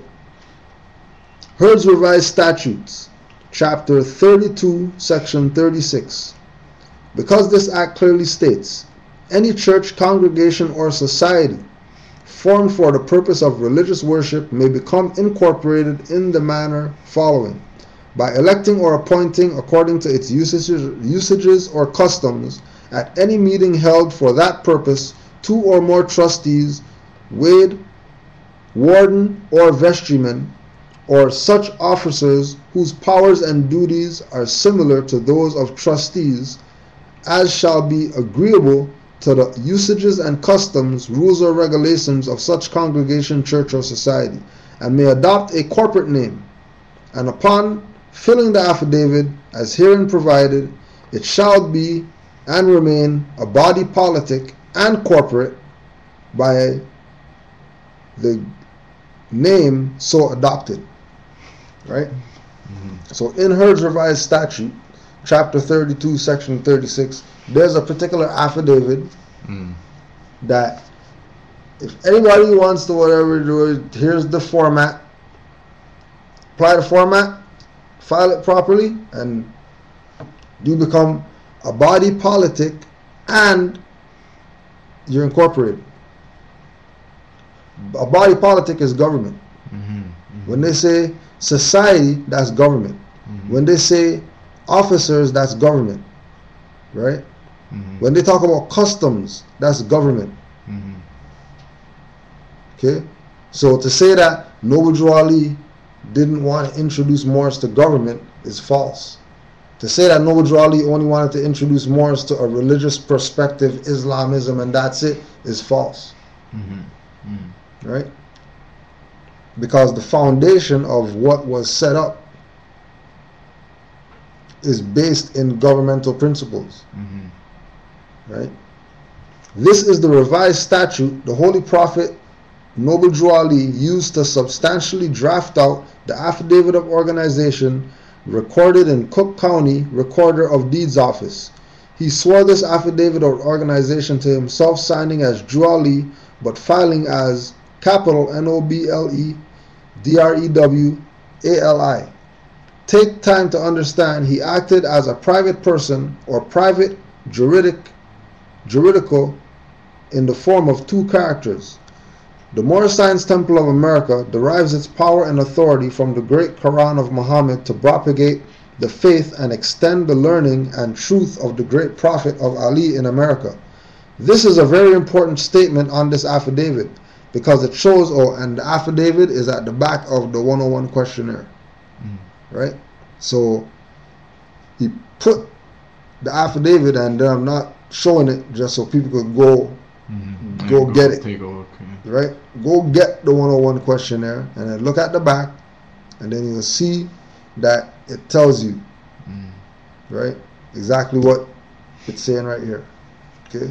Heard's Revised Statutes, Chapter 32, Section 36. Because this act clearly states, any church, congregation, or society formed for the purpose of religious worship may become incorporated in the manner following: by electing or appointing, according to its usages or customs, at any meeting held for that purpose, 2 or more trustees, warden, or vestryman, or such officers whose powers and duties are similar to those of trustees, as shall be agreeable to the usages and customs, rules, or regulations of such congregation, church, or society, and may adopt a corporate name. And upon filling the affidavit as herein provided, it shall be and remain a body politic and corporate by the name so adopted. Right? So in Heard's Revised Statute, Chapter 32, Section 36, there's a particular affidavit that if anybody wants to whatever do it, here's the format. Apply the format, file it properly, and you become a body politic and you're incorporated. A body politic is government. When they say society, that's government. When they say officers, that's government. Right? When they talk about customs, that's government. Okay? So to say that Noble Drew Ali didn't want to introduce Moors to government is false. To say that Noble Drew Ali only wanted to introduce Moors to a religious perspective, Islamism, and that's it, is false. Right? Because the foundation of what was set up is based in governmental principles. Right? This is the revised statute the Holy Prophet Noble Drew Ali used to substantially draft out the affidavit of organization recorded in Cook County Recorder of Deeds Office. He swore this affidavit of organization to himself, signing as Drew Ali, but filing as capital NOBLE-DREW-ALI. Take time to understand he acted as a private person or private juridical in the form of two characters. The Moorish Science Temple of America derives its power and authority from the great Quran of Muhammad to propagate the faith and extend the learning and truth of the great Prophet of Ali in America. This is a very important statement on this affidavit because it shows, and the affidavit is at the back of the 101 questionnaire. Right? So he put the affidavit, and I'm not showing it just so people could go get it. Take a look. Right? Go get the 101 questionnaire and then look at the back, and then you'll see that it tells you, right, exactly what it's saying right here. Okay?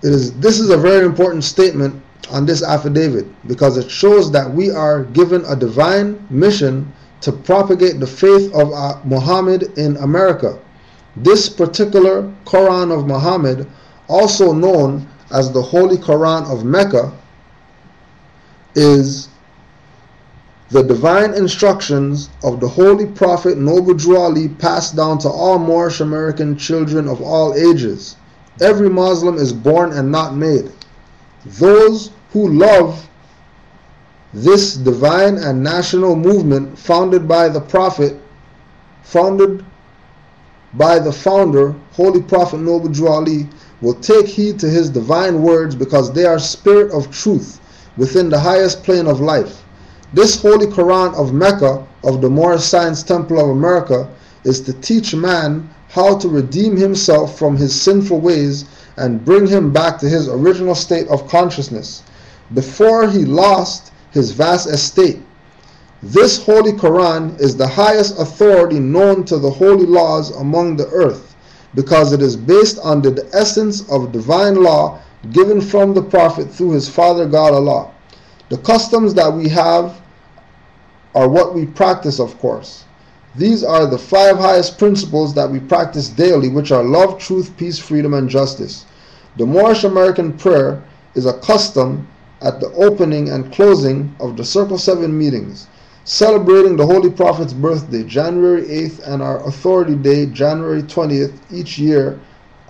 This is a very important statement on this affidavit because it shows that we are given a divine mission to propagate the faith of Muhammad in America. This particular Quran of Muhammad, also known as the Holy Quran of Mecca, is the divine instructions of the Holy Prophet Noble Drew Ali passed down to all Moorish American children of all ages. Every Muslim is born and not made. Those who love this divine and national movement founded by the founder, Holy Prophet Noble Drew Ali, will take heed to his divine words because they are spirit of truth within the highest plane of life. This Holy Quran of Mecca of the Moorish Science Temple of America is to teach man how to redeem himself from his sinful ways and bring him back to his original state of consciousness before he lost his vast estate. This Holy Quran is the highest authority known to the holy laws among the earth because it is based on the essence of divine law given from the Prophet through his Father God Allah. The customs that we have are what we practice, of course. These are the 5 highest principles that we practice daily, which are love, truth, peace, freedom, and justice. The Moorish American prayer is a custom at the opening and closing of the Circle 7 meetings. Celebrating the Holy Prophet's birthday, January 8th, and our authority day, January 20th, each year,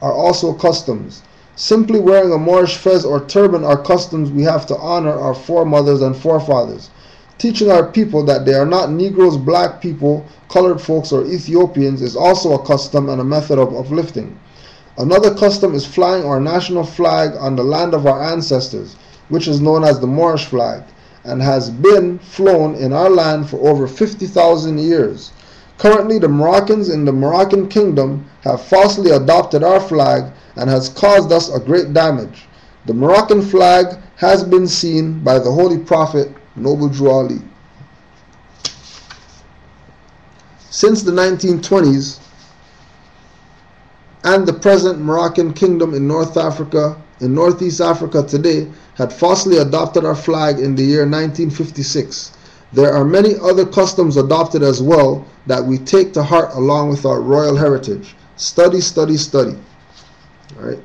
are also customs. Simply wearing a Moorish fez or turban are customs we have to honor our foremothers and forefathers. Teaching our people that they are not Negroes, black people, colored folks, or Ethiopians is also a custom and a method of uplifting. Another custom is flying our national flag on the land of our ancestors, which is known as the Moorish flag, and has been flown in our land for over 50,000 years. Currently, the Moroccans in the Moroccan kingdom have falsely adopted our flag and has caused us a great damage. The Moroccan flag has been seen by the Holy Prophet Noble Drew Ali. Since the 1920s and the present Moroccan kingdom in Northeast Africa today had falsely adopted our flag in the year 1956. There are many other customs adopted as well that we take to heart along with our royal heritage. Study, study, study. All right?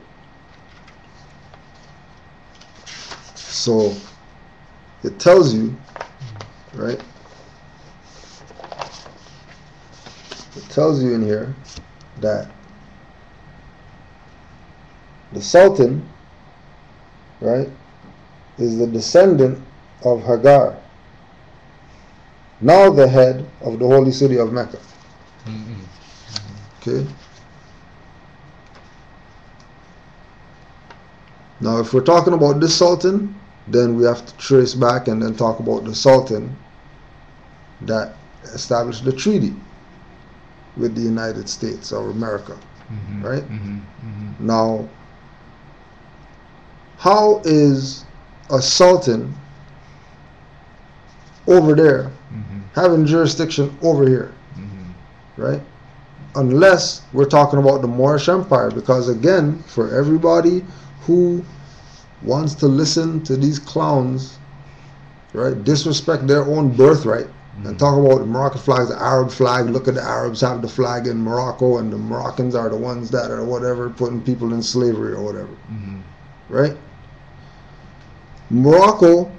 So it tells you, right? It tells you in here that The Sultan, right, is the descendant of Hagar, now the head of the holy city of Mecca. Okay. Now, if we're talking about this Sultan, then we have to trace back and then talk about the Sultan that established the treaty with the United States of America, right? Now, how is a Sultan over there having jurisdiction over here, right? Unless we're talking about the Moorish Empire, because again, for everybody who wants to listen to these clowns, right, disrespect their own birthright, and talk about the Moroccan flag, the Arab flag, look at the Arabs have the flag in Morocco, and the Moroccans are the ones that are whatever, putting people in slavery or whatever, right? Morocco,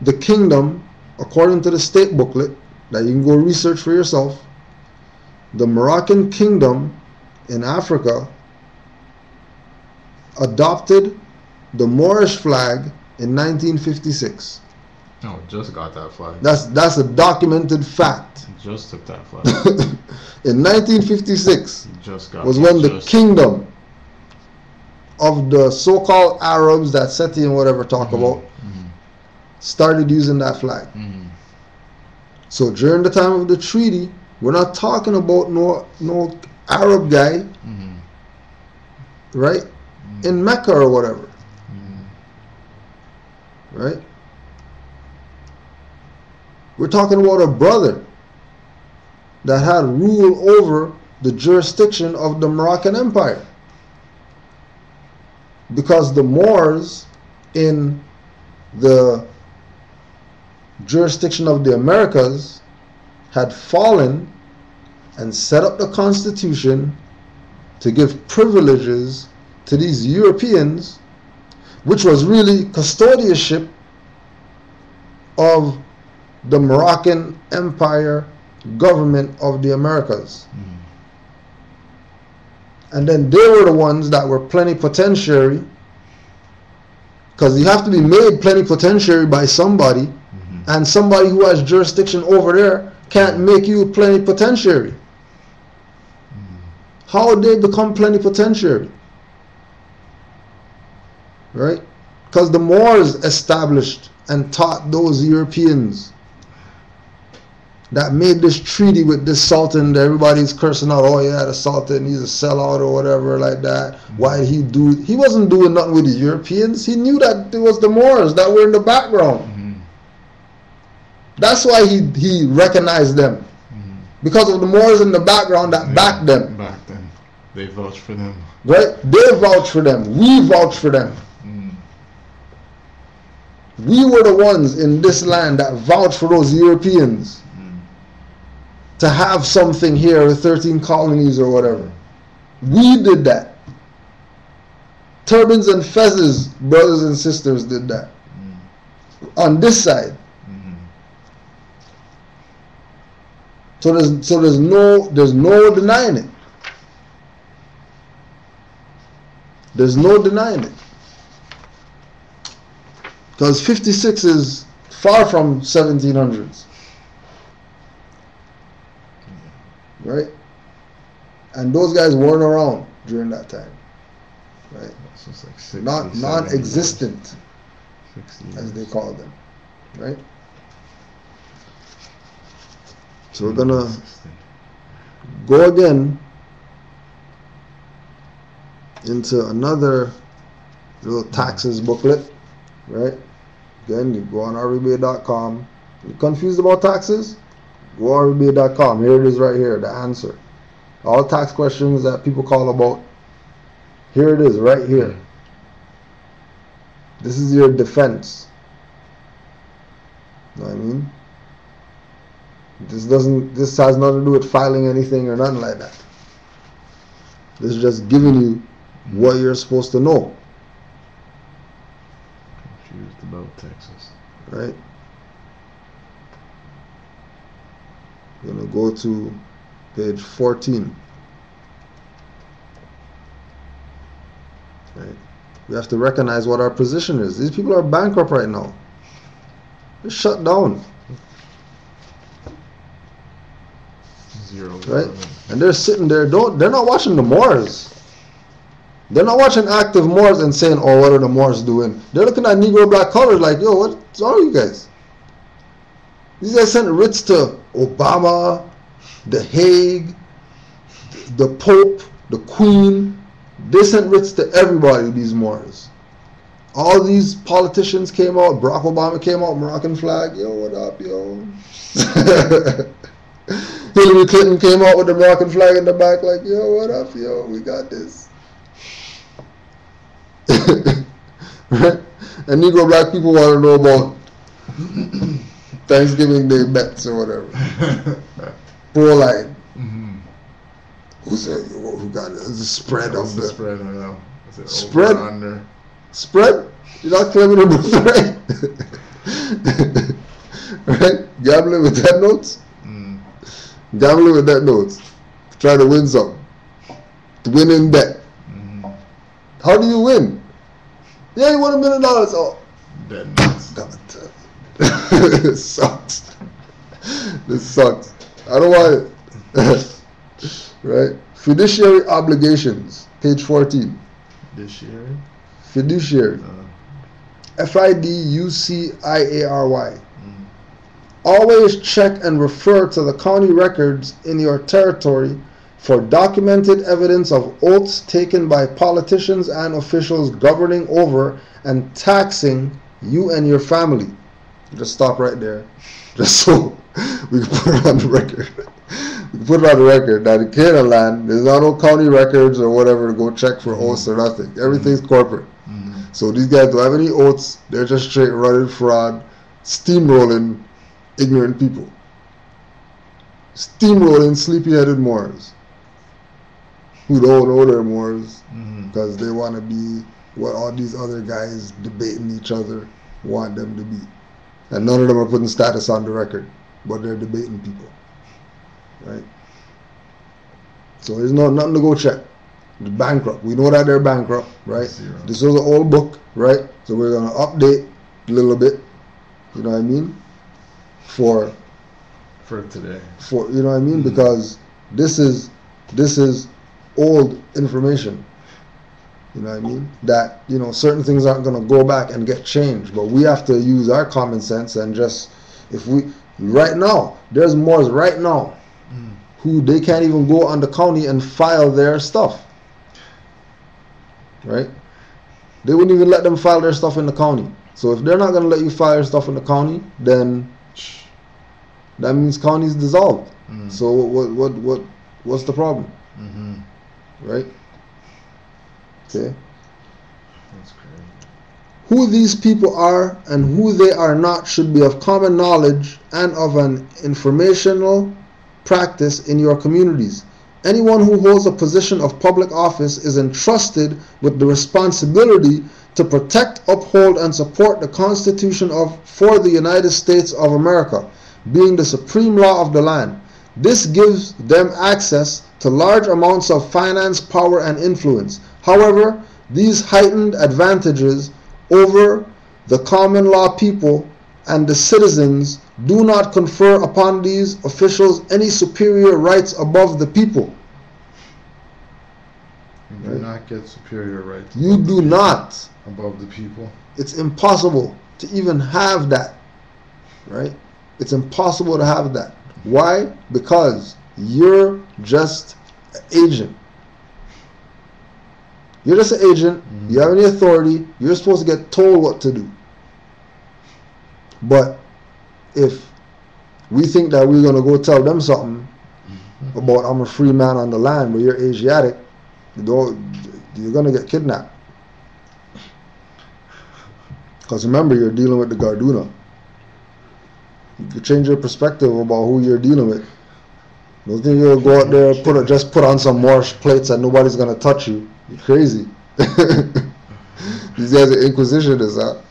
the kingdom, according to the state booklet, that you can go research for yourself, the Moroccan kingdom in Africa adopted the Moorish flag in 1956. Oh, just got that flag. That's a documented fact. Just took that flag. In 1956 just got was when the kingdom of the so-called Arabs that Seti and whatever talk about started using that flag. So during the time of the treaty, we're not talking about no Arab guy, right, in Mecca or whatever, right? We're talking about a brother that had rule over the jurisdiction of the Moroccan Empire, because the Moors in the jurisdiction of the Americas had fallen and set up the Constitution to give privileges to these Europeans, which was really custodianship of the Moroccan Empire government of the Americas. And then they were the ones that were plenipotentiary, because you have to be made plenipotentiary by somebody, and somebody who has jurisdiction over there can't make you plenipotentiary. How would they become plenipotentiary? Right? Because the Moors established and taught those Europeans that made this treaty with this Sultan that everybody's cursing out, oh yeah, the Sultan, he's a sellout or whatever like that. Why did he do it? He wasn't doing nothing with the Europeans. He knew that it was the Moors that were in the background. That's why he recognized them. Because of the Moors in the background that backed them. Back then. They vouched for them. Right? They vouched for them. We vouched for them. We were the ones in this land that vouched for those Europeans to have something here with 13 colonies or whatever. We did that. Turbans and fezzes, brothers and sisters, did that. On this side. So there's no denying it. There's no denying it. Because 56 is far from 1700s. Right? And those guys weren't around during that time. Right? So it's like 60, non-existent, as they call them. Right? So we're gonna go again into another little taxes booklet, right? Again, you go on RBA.com. You're confused about taxes? Go on RBA.com. Here it is right here, the answer. All tax questions that people call about, here it is right here. This is your defense. You know what I mean? This has nothing to do with filing anything or nothing like that. This is just giving you what you're supposed to know. Confused about Texas. Right? We're going to go to page 14. Right? We have to recognize what our position is. These people are bankrupt right now. They're shut down. Zero. Right? And they're sitting there, they're not watching the Moors. They're not watching active Moors and saying, oh, what are the Moors doing? They're looking at Negro black colors like, yo, what's wrong with you guys? These guys sent writs to Obama, The Hague, the Pope, the Queen. They sent writs to everybody, these Moors. All these politicians came out. Barack Obama came out, Moroccan flag. Yo, what up, yo? Hillary Clinton came out with the Moroccan flag in the back like, yo, what up, yo? We got this. Right? And Negro black people want to know about Thanksgiving Day bets or whatever. Pro-line. Who got it? The spread of the spread? I know. Spread over, under. Spread. You're not claiming it both, right? Right? Gambling with that notes. Gambling with that notes. Try to win something. To win in bet. How do you win? Yeah, you won $1 million. Oh, Dead notes. This sucks. This sucks. I don't want it. Right? Fiduciary obligations, page 14. Fiduciary? Fiduciary. Fiduciary. Always check and refer to the county records in your territory for documented evidence of oaths taken by politicians and officials governing over and taxing you and your family. Just stop right there. Just so we can put it on the record. We can put it on the record that in Canaanland, there's not no county records or whatever to go check for oaths or nothing. Everything's corporate. So these guys don't have any oaths. They're just straight running fraud, steamrolling ignorant people. Steamrolling sleepy-headed Moors who don't know they're Moors because they want to be what all these other guys debating each other want them to be. And none of them are putting status on the record, but they're debating people. Right? So there's nothing to go check. They're bankrupt. We know that they're bankrupt, right? Zero. This was an old book, right? So we're going to update a little bit, you know what I mean? For today. You know what I mean? Because this is old information. You know what I mean? That, you know, certain things aren't going to go back and get changed, but we have to use our common sense and just, right now, there's Moors right now who they can't even go on the county and file their stuff. Right? They wouldn't even let them file their stuff in the county. So if they're not going to let you file your stuff in the county, then that means county's dissolved. So what's the problem? Right? Okay. That's crazy. Who these people are and who they are not should be of common knowledge and of an informational practice in your communities. Anyone who holds a position of public office is entrusted with the responsibility to protect, uphold, and support the Constitution for the United States of America, being the supreme law of the land. This gives them access to large amounts of finance, power, and influence. However, these heightened advantages over the common law people and the citizens do not confer upon these officials any superior rights above the people. You do not get superior rights. You do not. Above the people. It's impossible to even have that. Right? It's impossible to have that. Why? Because you're just an agent. You're just an agent. You have any authority. You're supposed to get told what to do. But if we think that we're going to go tell them something about I'm a free man on the land, but you're Asiatic, you're going to get kidnapped. Because remember, you're dealing with the Garduna. You change your perspective about who you're dealing with. Don't think you'll go out there and just put on some more plates and nobody's going to touch you. You're crazy. These guys are inquisitionists, huh?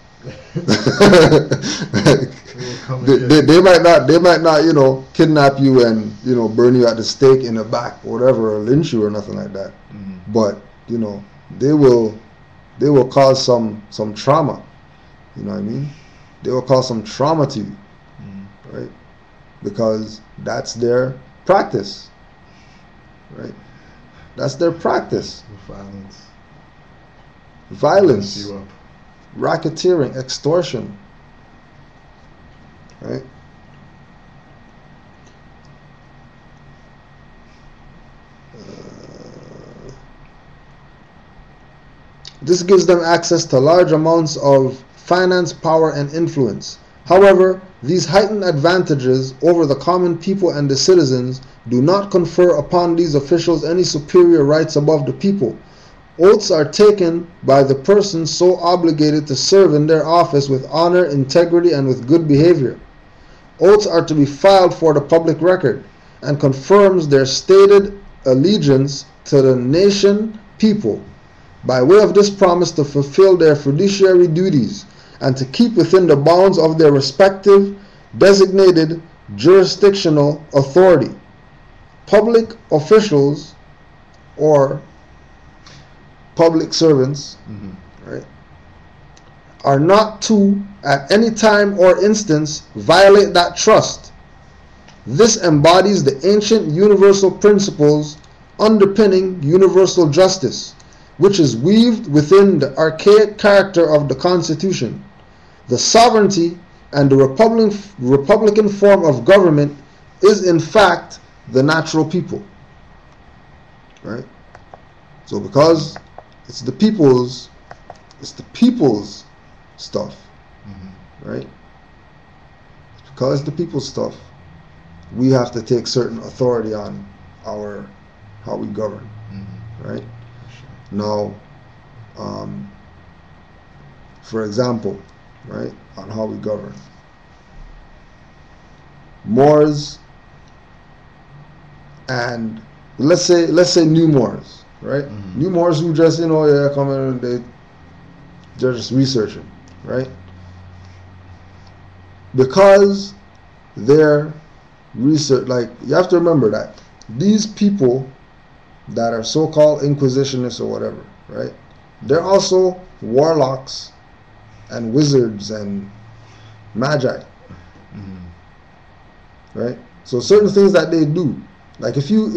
they might not, you know, kidnap you and, you know, burn you at the stake in the back or whatever, or lynch you or nothing like that. But, you know, they will they will cause some trauma. You know what I mean? They will cause some trauma to you, right? Because that's their practice, right? That's their practice. Violence, racketeering, extortion, right? This gives them access to large amounts of finance, power, and influence. However, these heightened advantages over the common people and the citizens do not confer upon these officials any superior rights above the people. Oaths are taken by the persons so obligated to serve in their office with honor, integrity, and with good behavior. Oaths are to be filed for the public record and confirms their stated allegiance to the nation people by way of this promise to fulfill their fiduciary duties and to keep within the bounds of their respective designated jurisdictional authority. Public officials or public servants, right, are not to, at any time or instance, violate that trust. This embodies the ancient universal principles underpinning universal justice, which is weaved within the archaic character of the Constitution. The sovereignty and the republican form of government is in fact the natural people, right? So because it's the people's stuff, right? Because it's the people's stuff, we have to take certain authority on how we govern, right? Now, for example, right, on how we govern, Moors and let's say new Moors, right? New Moors who just come in and they're just researching, right? Because their research, like, you have to remember that these people that are so-called inquisitionists or whatever, right, they're also warlocks and wizards and magi, right? So certain things that they do, like if you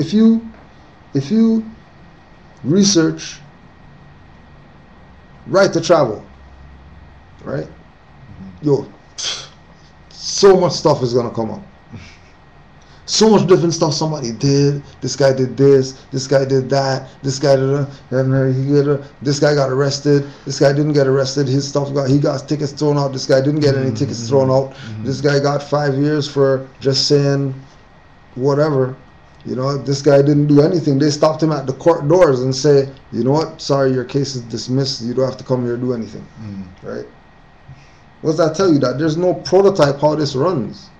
research right to travel, right, so much stuff is gonna come up. So much different stuff somebody did. This guy did this. This guy did that. This guy did this guy got arrested. This guy didn't get arrested. He got tickets thrown out. This guy didn't get any tickets thrown out. This guy got 5 years for just saying whatever. This guy didn't do anything. They stopped him at the court doors and say, you know what? Sorry, your case is dismissed. You don't have to come here and do anything. Right? What does that tell you? That there's no prototype how this runs.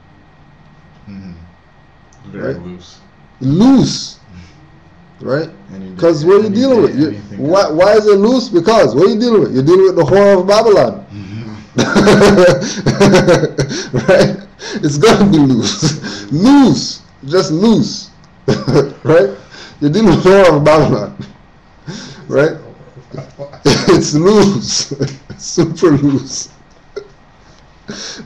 Very right? Loose, right? Because what are you dealing with? Why is it loose? Because what are you dealing with? You're dealing with the whore of Babylon, right? It's gonna be loose, just loose, right? You're dealing with the whore of Babylon, right? It's loose, super loose,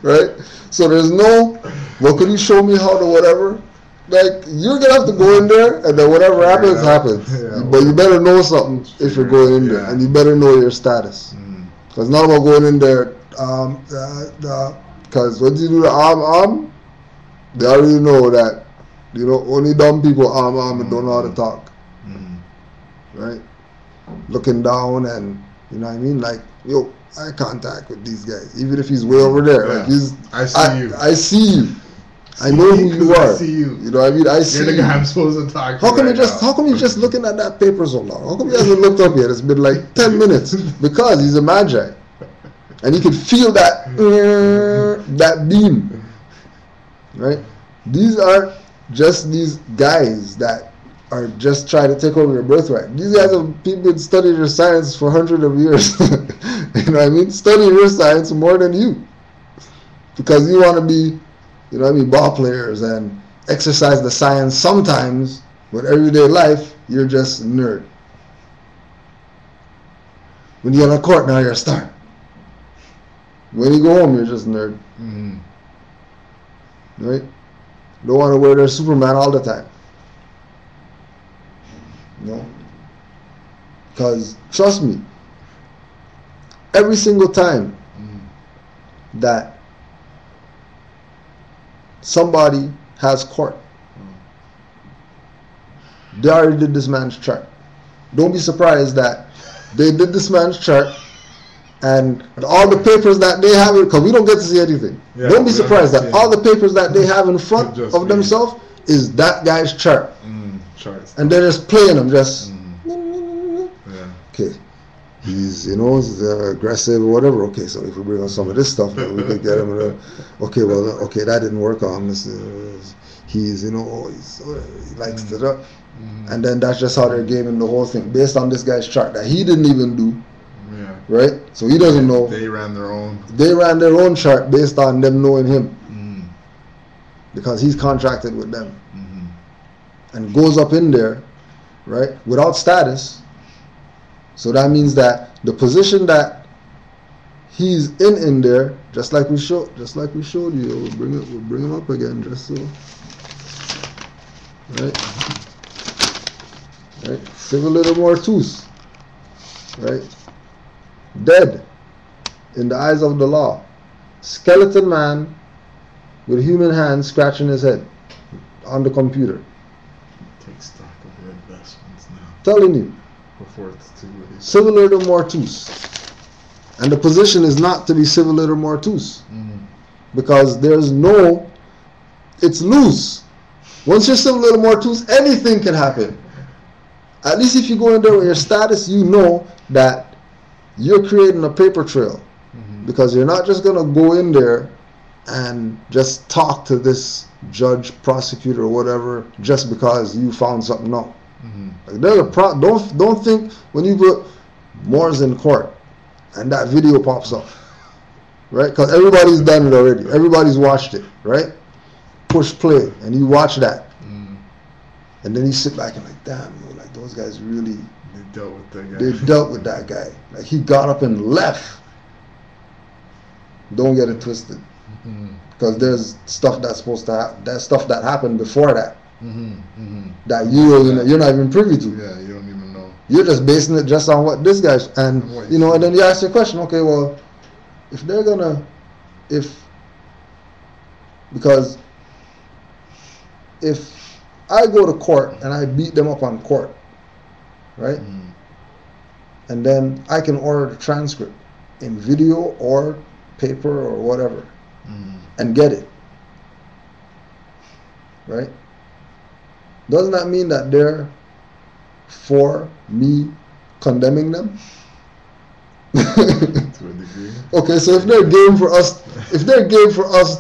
right? So there's no, well, can you show me how to whatever? Like, you're gonna have to go in there, and then whatever happens, happens. Yeah, but you better know something if you're going in there, and you better know your status. Because it's not about going in there. Because once you do the arm, they already know that only dumb people arm and don't know how to talk. Right? Looking down and what I mean, like, eye contact with these guys, even if he's way over there. Yeah. Like I see you. I know who you are. I see you. You know what I mean? I see You're the guy I'm supposed to talk to. How come you just looking at that paper so long? How come he hasn't looked up yet? It's been like 10 minutes. Because he's a magi. And you can feel that beam. Right? These are just these guys that are just trying to take over your birthright. These guys have been studying your science for hundreds of years. You know what I mean? Studying your science more than you. Because you want to be ball players and exercise the science sometimes, but everyday life, you're just a nerd. When you get out of court, now you're a star. When you go home, you're just a nerd. Mm-hmm. Right? Don't want to wear their Superman all the time. No? Because, trust me, every single time that somebody has court, they already did this man's chart. Don't be surprised that they did this man's chart and all the papers that they have, because we don't get to see anything. Yeah, don't be surprised that all the papers that they have in front of themselves is that guy's chart. Charts. And they're just playing them, just Yeah. okay. He's, he's aggressive or whatever. Okay, so if we bring on some of this stuff, then we could get him. Okay, well, okay, that didn't work on this. He likes to. And then that's just how they're gaming the whole thing based on this guy's chart that he didn't even do. Yeah. Right? So he doesn't know. They ran their own. They ran their own chart based on them knowing him. Because he's contracted with them. And goes up in there, right, without status. So that means that the position that he's in there, just like we showed you, we'll bring him up again, just so, right, civil little more tooth, right, dead in the eyes of the law, skeleton man with human hands scratching his head on the computer. Take stock of your investments now. Telling you. Before it's too late. Civiliter mortus. And the position is not to be civiliter mortus. Because there's no, it's loose. Once you're civiliter mortus, anything can happen. At least if you go in there with your status, you know that you're creating a paper trail. Because you're not just going to go in there and just talk to this judge, prosecutor, or whatever, just because you found something out. Like there's a don't think when you put Moors in court and that video pops up, right? Because everybody's done it already. Everybody's watched it, right? Push play, and you watch that, and then you sit back and like, damn, like those guys really. They dealt with that guy. They dealt with that guy. Like he got up and left. Don't get it twisted. Because there's stuff that's supposed to happen. There's stuff that happened before that. That you're not even privy to. Yeah, you don't even know. You're just basing it just on what this guy's and and then you ask your question. Okay, well, because if I go to court and I beat them up on court, right, and then I can order the transcript in video or paper or whatever. And get it, right? Doesn't that mean that they're for me condemning them? To a degree. Okay, so if they're game for us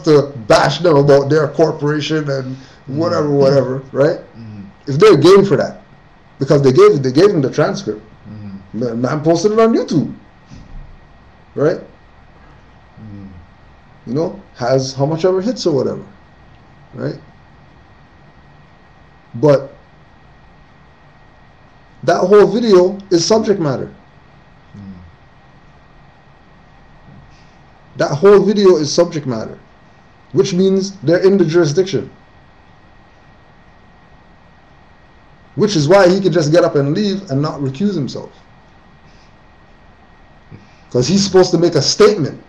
to bash them about their corporation and whatever, right? If they're game for that, because they gave him the transcript, man posted it on YouTube, right? Has how much ever hits or whatever, right? But that whole video is subject matter. That whole video is subject matter, which means they're in the jurisdiction. Which is why he could just get up and leave and not recuse himself. Because he's supposed to make a statement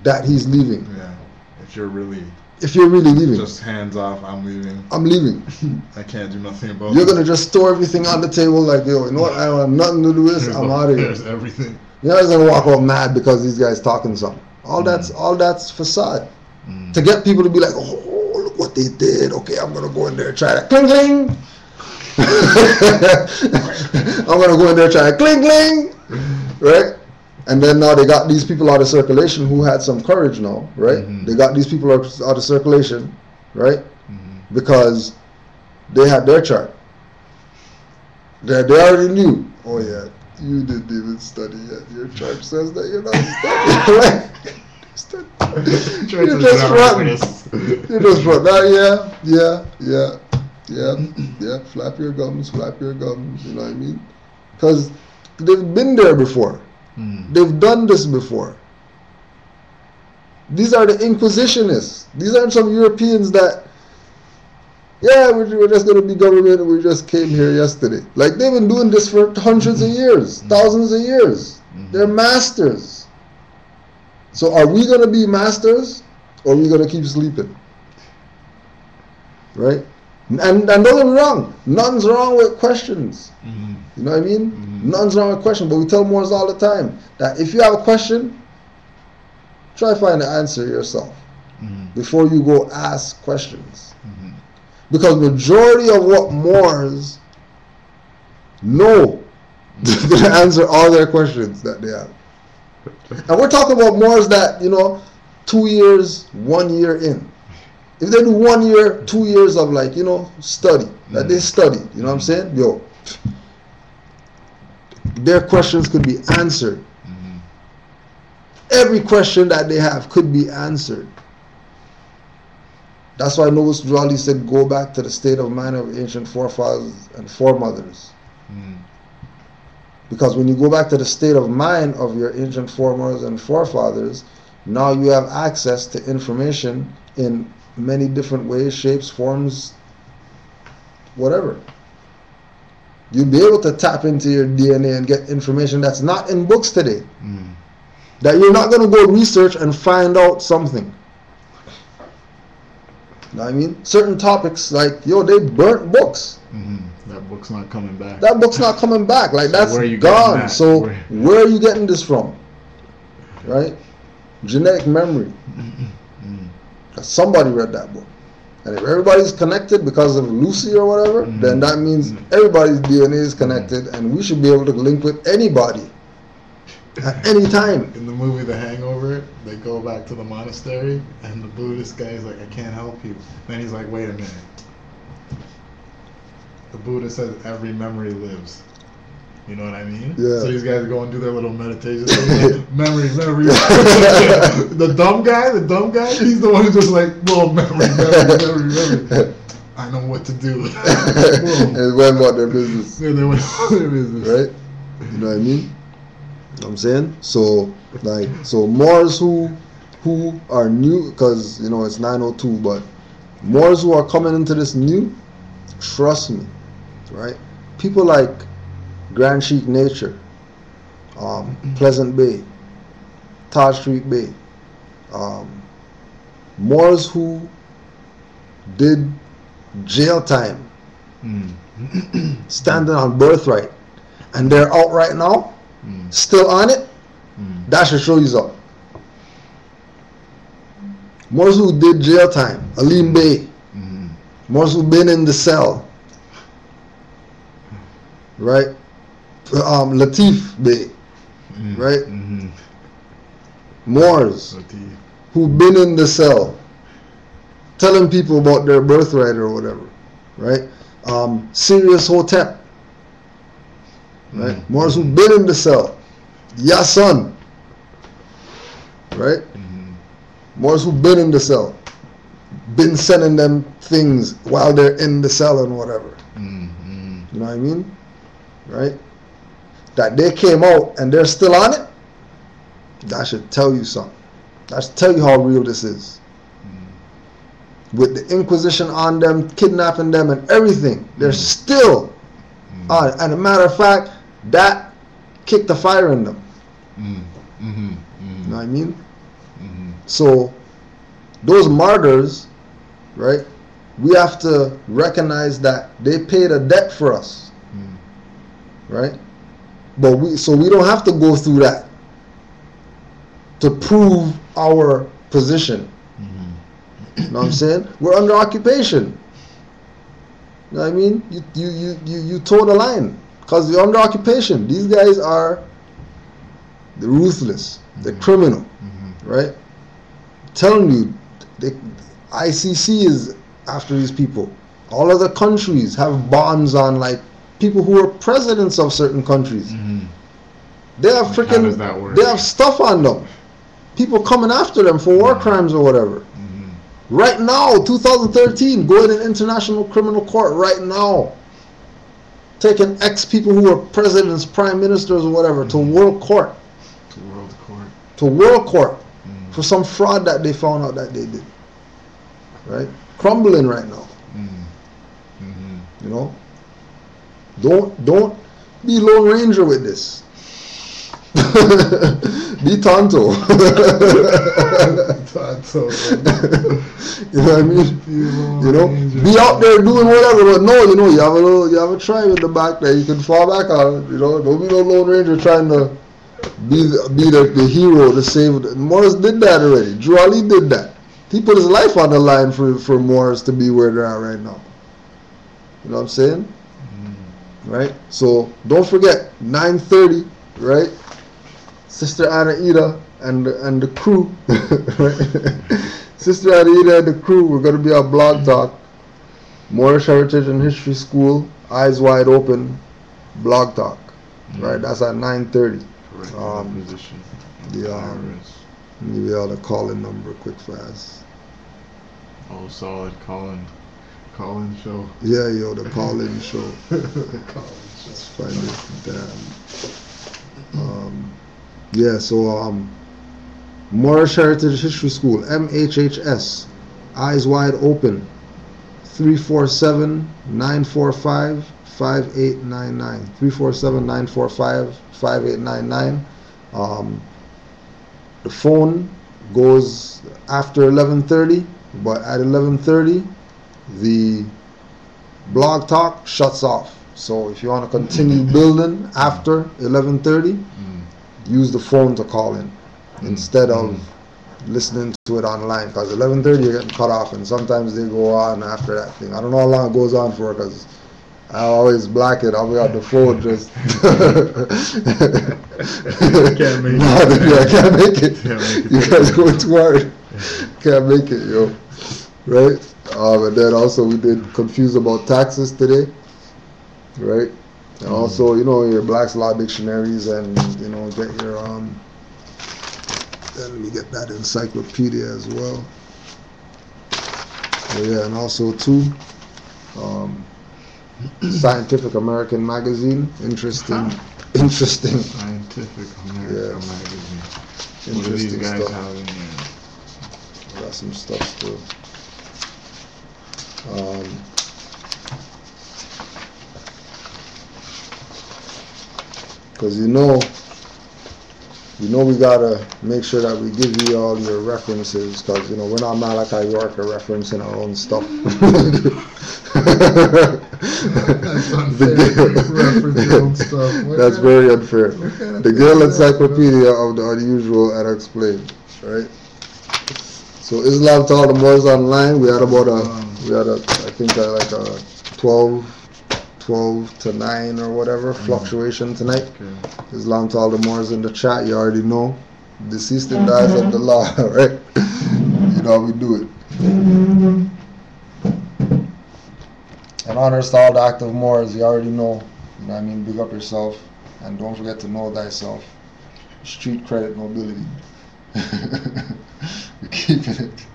that he's leaving. Yeah. If you're really leaving. Just hands off, I'm leaving. I'm leaving. I can't do nothing about it. You're going to just store everything on the table like, yo, you know what, I don't have nothing to do with this, I'm out of here. There's everything. You're not going to walk out mad because these guys talking something. All that's facade. To get people to be like, oh, look what they did. Okay, I'm going to go in there and try that. Cling, cling. I'm going to go in there and try that. Cling, cling. Right? And then now they got these people out of circulation who had some courage now, right? They got these people out of circulation, right? Because they had their chart. They already knew. Oh yeah, you didn't even study yet. Your chart says that you're not studying. You're just front. You're just front. Yeah. Flap your gums. You know what I mean? Because they've been there before. They've done this before. These are the Inquisitionists. These aren't some Europeans that, yeah, we're just going to be government. We just came here yesterday. Like, they've been doing this for hundreds of years, thousands of years. They're masters. So are we going to be masters, or are we going to keep sleeping? Right? And don't get me wrong. Nothing's wrong with questions. You know what I mean? Nothing's wrong with questions. But we tell Moors all the time that if you have a question, try to find the answer yourself before you go ask questions. Because majority of what Moors know, they're going to answer all their questions that they have. And we're talking about Moors that, 2 years, 1 year in. If they do 1 year, 2 years of study, that they study, you know what I'm saying? Yo, their questions could be answered. Every question that they have could be answered. That's why Novus Drali said, go back to the state of mind of ancient forefathers and foremothers. Because when you go back to the state of mind of your ancient foremothers and forefathers, now you have access to information in many different ways, shapes, forms, whatever. You'll be able to tap into your DNA and get information that's not in books today. That you're not going to go research and find out something. You know what I mean? Certain topics, like, they burnt books. That book's not coming back. That book's not coming back. Like, that's gone. So where are you getting this from? Right? Genetic memory. Somebody read that book. And if everybody's connected because of Lucy or whatever, then that means everybody's DNA is connected, and we should be able to link with anybody at any time. In the movie The Hangover, they go back to the monastery, and the Buddhist guy is like, I can't help you. Then he's like, wait a minute. The Buddha says every memory lives. You know what I mean? Yeah. So these guys go and do their little meditation. memory. The dumb guy, he's the one who's just like, whoa, memory. I know what to do. And went about their business. Yeah, they went about their business. Right? You know what I mean? You know what I'm saying? So Moors who are new, because, it's 902, but Moors who are coming into this new, trust me, right? People like Grand Sheik Nature, Pleasant Bay, Taj Street Bay, Moors who did jail time, standing on birthright, and they're out right now, still on it, that should show you something. Moors who did jail time, Alim Bay, Moors who been in the cell, right? Latif Bay, right? Moors who've been in the cell telling people about their birthright or whatever, right? Sirius Hotep, right? Moors who've been in the cell, Yasun, right? Moors who've been in the cell, been sending them things while they're in the cell and whatever. You know what I mean? Right? That they came out and they're still on it, that should tell you something. That should tell you how real this is. With the Inquisition on them, kidnapping them and everything, they're still on it. And a matter of fact, that kicked the fire in them. You know what I mean? So those martyrs, right, we have to recognize that they paid a debt for us. Right? But we don't have to go through that to prove our position. You know what I'm saying? We're under occupation. You know what I mean? You toe the line because you're under occupation. These guys are the ruthless, the criminal, right? I'm telling you, the ICC is after these people. All other countries have bonds on people who are presidents of certain countries. They have they have stuff on them. People coming after them for war crimes or whatever. Right now, 2013, go in an international criminal court right now. taking ex-people who were presidents, prime ministers, or whatever to world court. To world court. To world court for some fraud that they found out that they did. Right? Crumbling right now. You know? Don't be Lone Ranger with this. Be Tonto. You know what I mean? You know, be out there doing whatever, but no, you know, you have a tribe in the back there you can fall back on. You know, don't be no Lone Ranger trying to be the hero to save. Moors did that already. Drew Ali did that. He put his life on the line for Moors to be where they're at right now. You know what I'm saying? Right? So don't forget 9:30, right? Sister Anna Ida and the crew, right? Sister Anna Ida and the crew, we're gonna be on Blog Talk, Moorish Heritage and History School, Eyes Wide Open, Blog Talk, right? That's at 9:30. Maybe I'll call in number quick fast. Oh, solid call-in show. Yeah, yo, the call-in show. The call-in show. Let's find it. Damn. Yeah, so Moorish Heritage History School, MHHS, Eyes Wide Open, 347-945-5899. 347-945-5899. The phone goes after 11:30, but at 11:30, the Blog Talk shuts off. So if you want to continue building after 11:30, use the phone to call in instead of listening to it online, because 11:30 you're getting cut off, and sometimes they go on after that thing. I don't know how long it goes on for, because I always black it. I'll be on the phone just. Can't make it. I can't make it. You guys going too hard. Can't make it, yo. Right? And then also we did Confused About Taxes today. Right? And also, you know, your Black's Law dictionaries, and, you know, get your, let me get that encyclopedia as well. Oh, yeah, and also, too, Scientific American Magazine. Interesting. Scientific American Magazine. What do these guys stuff. have in there? Got some stuff still. Because you know we gotta make sure that we give you all your references, because you know we're not Malachi York or referencing our own stuff. That's unfair. Reference your own stuff. That's very unfair. The Gale Encyclopedia of the Unusual and Explained, right? So Islam to all the Moors online. We had about I think like a 12 to 9 or whatever fluctuation tonight. Okay. Islam to all the Moors in the chat. You already know. Deceased in the eyes of the law, right? You know how we do it. And honors to all the active Moors. You already know. You know what I mean? Big up yourself. And don't forget to know thyself. Street credit nobility. We're keeping it.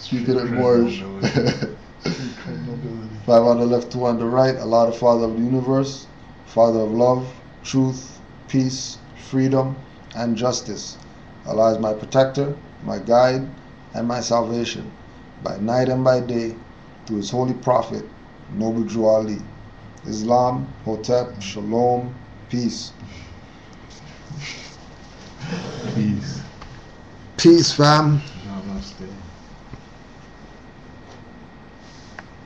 Keeping it Moorish. 5 on the left, 2 on the right. Allah, the Father of the universe, Father of love, truth, peace, freedom, and justice. Allah is my protector, my guide, and my salvation, by night and by day, through His holy prophet, Noble Drew Ali. Islam, Hotep, Shalom, peace. Peace. Peace, fam. Namaste.